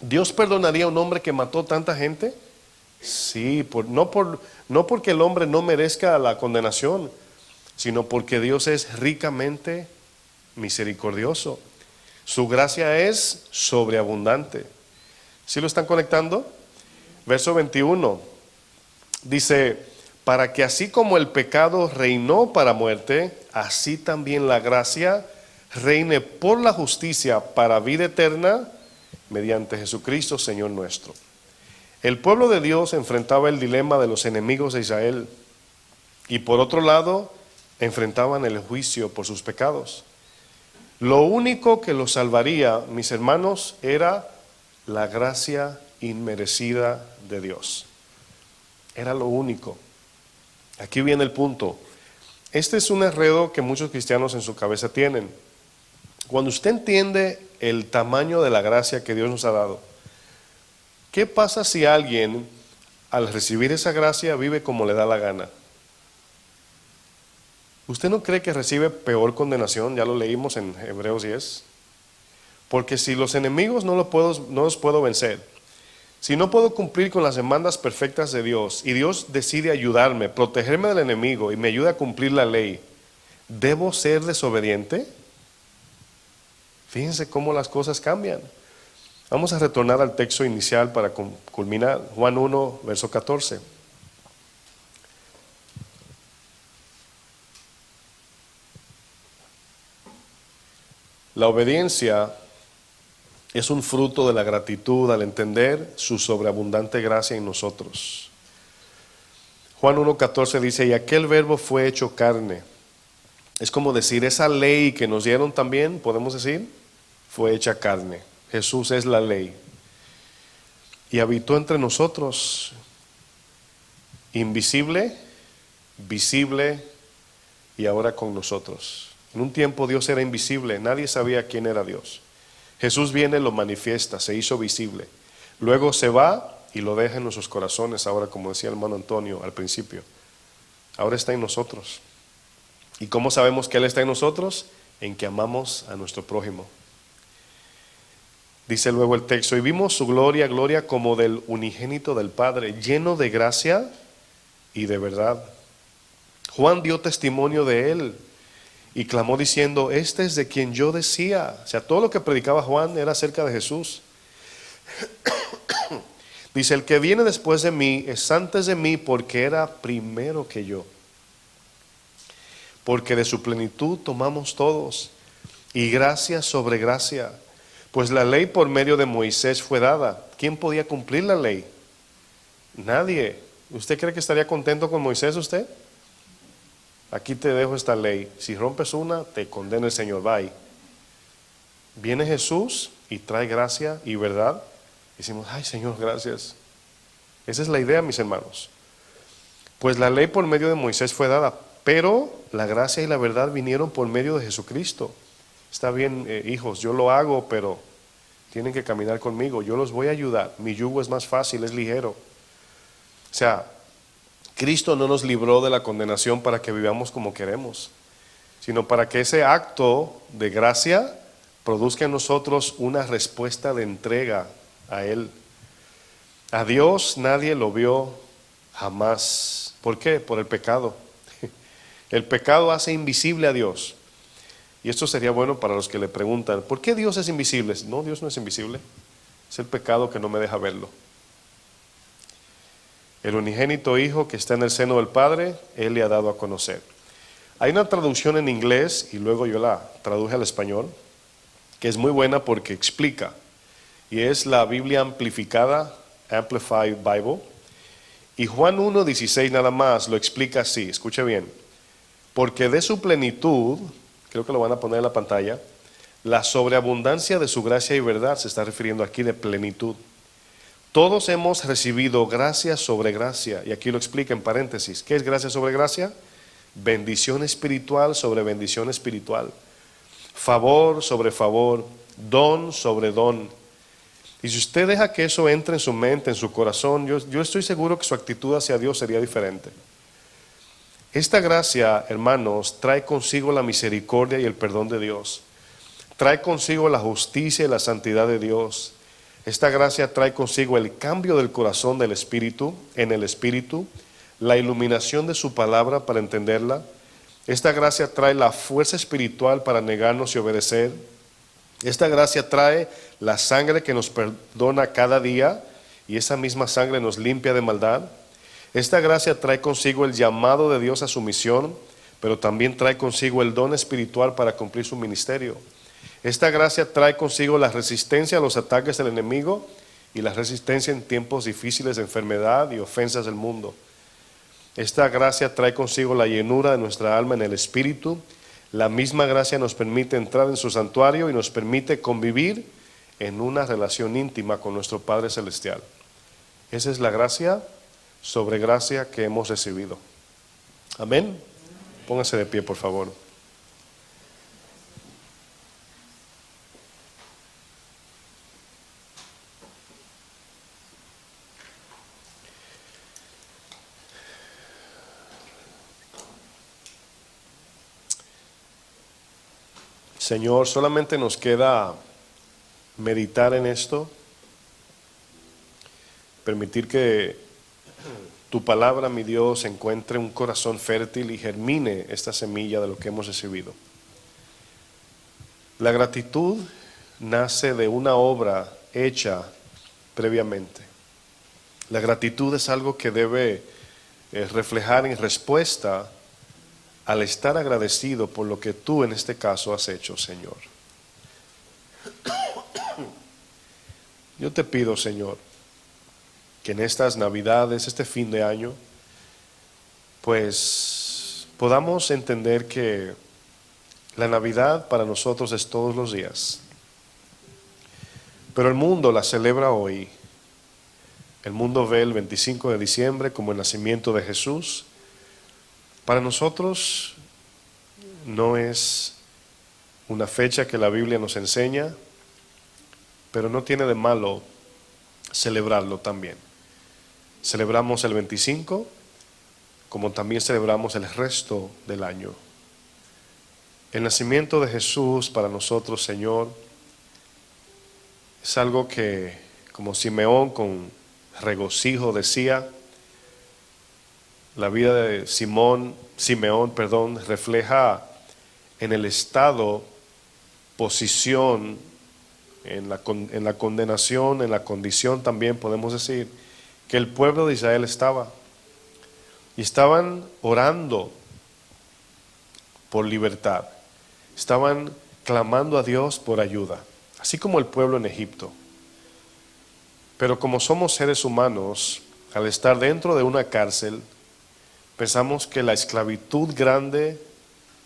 ¿Dios perdonaría a un hombre que mató tanta gente? Sí, no porque el hombre no merezca la condenación, sino porque Dios es ricamente misericordioso. Su gracia es sobreabundante. ¿Sí lo están conectando? Verso 21 dice, para que así como el pecado reinó para muerte, así también la gracia reine por la justicia para vida eterna mediante Jesucristo Señor nuestro. El pueblo de Dios enfrentaba el dilema de los enemigos de Israel y por otro lado enfrentaban el juicio por sus pecados. Lo único que los salvaría, mis hermanos, era la gracia inmerecida de Dios. Era lo único. Aquí viene el punto. Este es un enredo que muchos cristianos en su cabeza tienen. Cuando usted entiende el tamaño de la gracia que Dios nos ha dado, ¿qué pasa si alguien al recibir esa gracia vive como le da la gana? ¿Usted no cree que recibe peor condenación? Ya lo leímos en Hebreos 10. Porque si los enemigos no los puedo vencer, si no puedo cumplir con las demandas perfectas de Dios y Dios decide ayudarme, protegerme del enemigo y me ayuda a cumplir la ley, ¿debo ser desobediente? Fíjense cómo las cosas cambian. Vamos a retornar al texto inicial para culminar. Juan 1, verso 14. La obediencia es un fruto de la gratitud al entender su sobreabundante gracia en nosotros. Juan 1:14 dice, y aquel verbo fue hecho carne. Es como decir, esa ley que nos dieron también, podemos decir, fue hecha carne. Jesús es la ley. Y habitó entre nosotros, invisible, visible y ahora con nosotros. En un tiempo Dios era invisible, nadie sabía quién era Dios. Jesús viene, lo manifiesta, se hizo visible. Luego se va y lo deja en nuestros corazones, ahora como decía el hermano Antonio al principio. Ahora está en nosotros. ¿Y cómo sabemos que Él está en nosotros? En que amamos a nuestro prójimo. Dice luego el texto, y vimos su gloria, gloria como del unigénito del Padre, lleno de gracia y de verdad. Juan dio testimonio de Él y clamó diciendo, este es de quien yo decía. O sea, todo lo que predicaba Juan era acerca de Jesús. Dice, el que viene después de mí es antes de mí porque era primero que yo. Porque de su plenitud tomamos todos, y gracia sobre gracia. Pues la ley por medio de Moisés fue dada. ¿Quién podía cumplir la ley? Nadie. ¿Usted cree que estaría contento con Moisés usted? Aquí te dejo esta ley. Si rompes una, te condena el Señor. Bye. Viene Jesús y trae gracia y verdad. Decimos, ay Señor, gracias. Esa es la idea, mis hermanos. Pues la ley por medio de Moisés fue dada, pero la gracia y la verdad vinieron por medio de Jesucristo. Está bien, hijos, yo lo hago, pero tienen que caminar conmigo, yo los voy a ayudar, mi yugo es más fácil, es ligero. O sea, Cristo no nos libró de la condenación para que vivamos como queremos, sino para que ese acto de gracia produzca en nosotros una respuesta de entrega a Él. A Dios nadie lo vio jamás. ¿Por qué? Por el pecado. El pecado hace invisible a Dios. Y esto sería bueno para los que le preguntan, ¿por qué Dios es invisible? No, Dios no es invisible. Es el pecado que no me deja verlo. El unigénito Hijo que está en el seno del Padre, Él le ha dado a conocer. Hay una traducción en inglés, y luego yo la traduje al español, que es muy buena porque explica. Y es la Biblia amplificada, Amplified Bible. Y Juan 1:16 nada más lo explica así, escuche bien. Porque de su plenitud, creo que lo van a poner en la pantalla, la sobreabundancia de su gracia y verdad, se está refiriendo aquí de plenitud. Todos hemos recibido gracia sobre gracia, y aquí lo explica en paréntesis. ¿Qué es gracia sobre gracia? Bendición espiritual sobre bendición espiritual. Favor sobre favor, don sobre don. Y si usted deja que eso entre en su mente, en su corazón, yo estoy seguro que su actitud hacia Dios sería diferente. Esta gracia, hermanos, trae consigo la misericordia y el perdón de Dios. Trae consigo la justicia y la santidad de Dios. Esta gracia trae consigo el cambio del corazón del espíritu, en el espíritu, la iluminación de su palabra para entenderla. Esta gracia trae la fuerza espiritual para negarnos y obedecer. Esta gracia trae la sangre que nos perdona cada día y esa misma sangre nos limpia de maldad. Esta gracia trae consigo el llamado de Dios a su misión, pero también trae consigo el don espiritual para cumplir su ministerio. Esta gracia trae consigo la resistencia a los ataques del enemigo y la resistencia en tiempos difíciles de enfermedad y ofensas del mundo. Esta gracia trae consigo la llenura de nuestra alma en el Espíritu. La misma gracia nos permite entrar en su santuario y nos permite convivir en una relación íntima con nuestro Padre Celestial. Esa es la gracia sobre gracia que hemos recibido. Amén. Póngase de pie, por favor. Señor, solamente nos queda meditar en esto, permitir que tu palabra, mi Dios, encuentre un corazón fértil y germine esta semilla de lo que hemos recibido. La gratitud nace de una obra hecha previamente. La gratitud es algo que debe reflejar en respuesta al estar agradecido por lo que tú en este caso has hecho, Señor. Yo te pido, Señor, que en estas Navidades, este fin de año, pues podamos entender que la Navidad para nosotros es todos los días, pero el mundo la celebra hoy. El mundo ve el 25 de diciembre como el nacimiento de Jesús. Para nosotros no es una fecha que la Biblia nos enseña, pero no tiene de malo celebrarlo también. Celebramos el 25, como también celebramos el resto del año. El nacimiento de Jesús para nosotros, Señor, es algo que, como Simeón con regocijo decía, la vida de Simeón, refleja en el estado, posición, en la condenación, en la condición también podemos decir, que el pueblo de Israel estaba. Y estaban orando por libertad. Estaban clamando a Dios por ayuda, así como el pueblo en Egipto. Pero como somos seres humanos, al estar dentro de una cárcel, pensamos que la esclavitud grande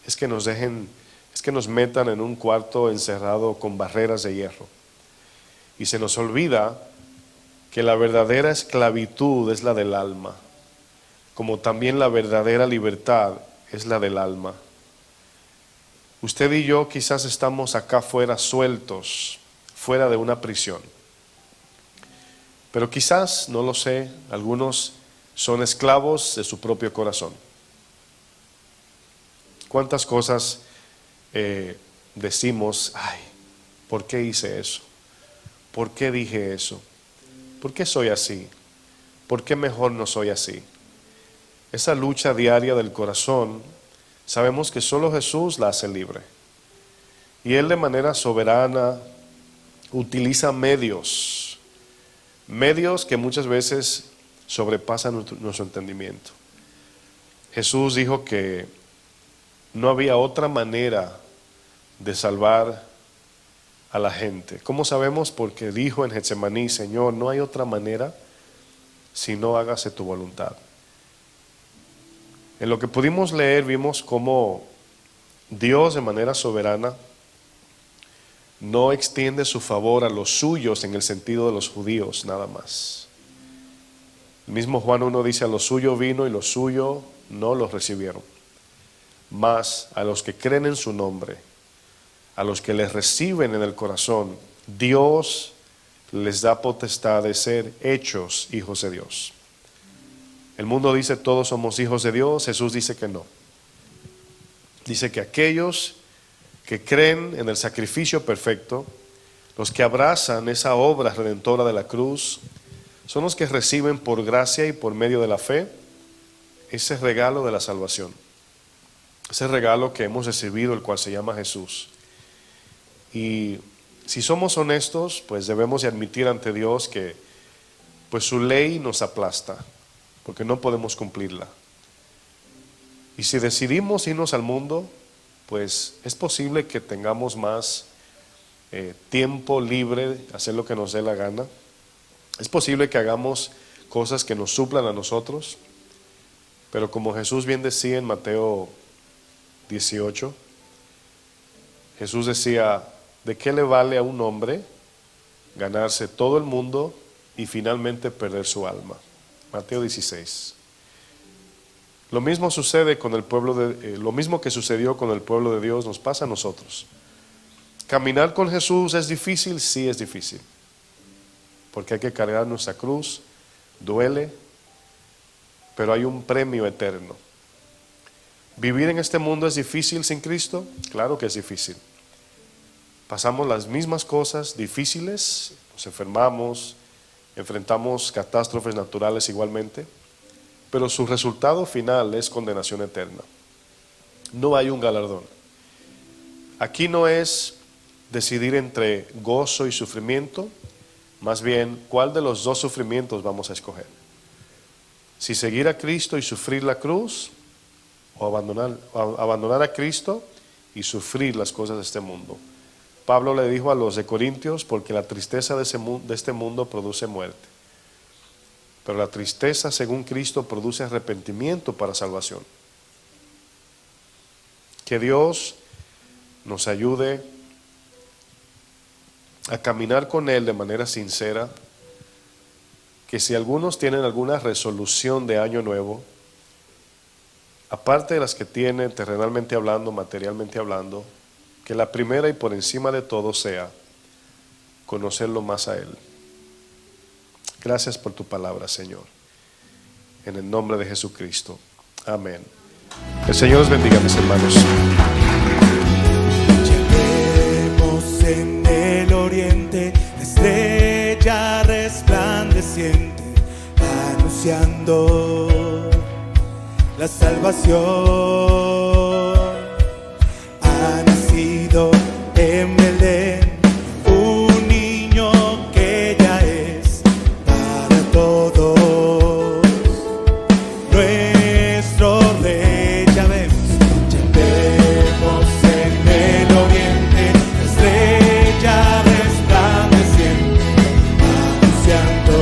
es que nos metan en un cuarto encerrado con barreras de hierro. Y se nos olvida que la verdadera esclavitud es la del alma. como también la verdadera libertad es la del alma. Usted y yo quizás estamos acá fuera sueltos, fuera de una prisión. Pero quizás, no lo sé, algunos son esclavos de su propio corazón. ¿Cuántas cosas decimos, ay, ¿por qué hice eso? ¿Por qué dije eso? ¿Por qué soy así? ¿Por qué mejor no soy así? Esa lucha diaria del corazón, sabemos que solo Jesús la hace libre. Y Él de manera soberana utiliza medios que muchas veces sobrepasan nuestro entendimiento. Jesús dijo que no había otra manera de salvar a la gente. ¿Cómo sabemos? Porque dijo en Getsemaní, Señor, no hay otra manera si no hágase tu voluntad. En lo que pudimos leer vimos cómo Dios de manera soberana no extiende su favor a los suyos en el sentido de los judíos nada más. El mismo Juan 1 dice, a lo suyo vino y lo suyo no los recibieron. Mas a los que creen en su nombre, a los que les reciben en el corazón, Dios les da potestad de ser hechos hijos de Dios. El mundo dice todos somos hijos de Dios, Jesús dice que no. Dice que aquellos que creen en el sacrificio perfecto, los que abrazan esa obra redentora de la cruz, son los que reciben por gracia y por medio de la fe ese regalo de la salvación. Ese regalo que hemos recibido, el cual se llama Jesús. Y si somos honestos, pues debemos de admitir ante Dios que pues su ley nos aplasta, porque no podemos cumplirla. Y si decidimos irnos al mundo, pues es posible que tengamos más tiempo libre de hacer lo que nos dé la gana. Es posible que hagamos cosas que nos suplan a nosotros, pero como Jesús bien decía en Mateo 18, Jesús decía, ¿de qué le vale a un hombre ganarse todo el mundo y finalmente perder su alma? Mateo 16. Lo mismo sucede con el pueblo lo mismo que sucedió con el pueblo de Dios nos pasa a nosotros. Caminar con Jesús es difícil, sí es difícil, porque hay que cargar nuestra cruz, duele, pero hay un premio eterno. ¿Vivir en este mundo es difícil sin Cristo? Claro que es difícil. Pasamos las mismas cosas difíciles, nos enfermamos, enfrentamos catástrofes naturales igualmente, pero su resultado final es condenación eterna. No hay un galardón. Aquí no es decidir entre gozo y sufrimiento, más bien, ¿cuál de los dos sufrimientos vamos a escoger? Si seguir a Cristo y sufrir la cruz, o abandonar a Cristo y sufrir las cosas de este mundo. Pablo le dijo a los de Corintios, porque la tristeza de este mundo produce muerte, pero la tristeza según Cristo produce arrepentimiento para salvación. Que Dios nos ayude a caminar con Él de manera sincera, que si algunos tienen alguna resolución de año nuevo, aparte de las que tienen terrenalmente hablando, materialmente hablando, que la primera y por encima de todo sea conocerlo más a Él. Gracias por tu palabra, Señor. En el nombre de Jesucristo. Amén. El Señor los bendiga, mis hermanos. Lleguemos en el oriente, la estrella resplandeciente, anunciando la salvación. Ha nacido en Belén un niño que ya es para todos nuestro rey. Ya vemos en el oriente la estrella resplandeciente, anunciando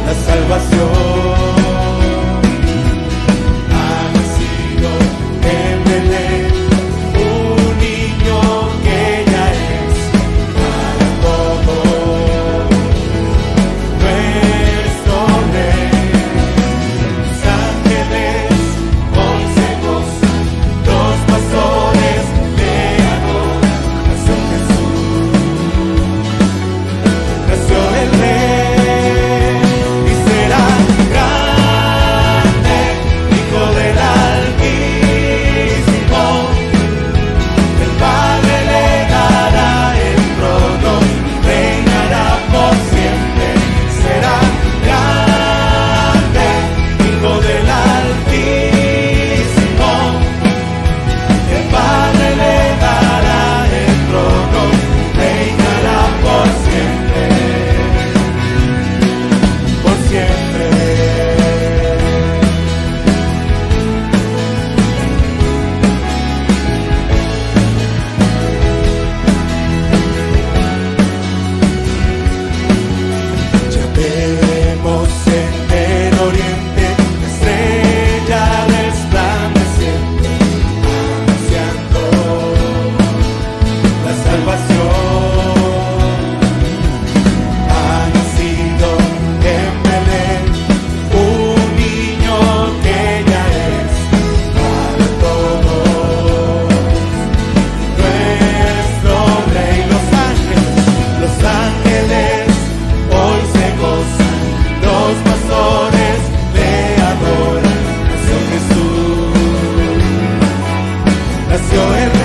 la salvación. Ha nacido en Belén un niño nació el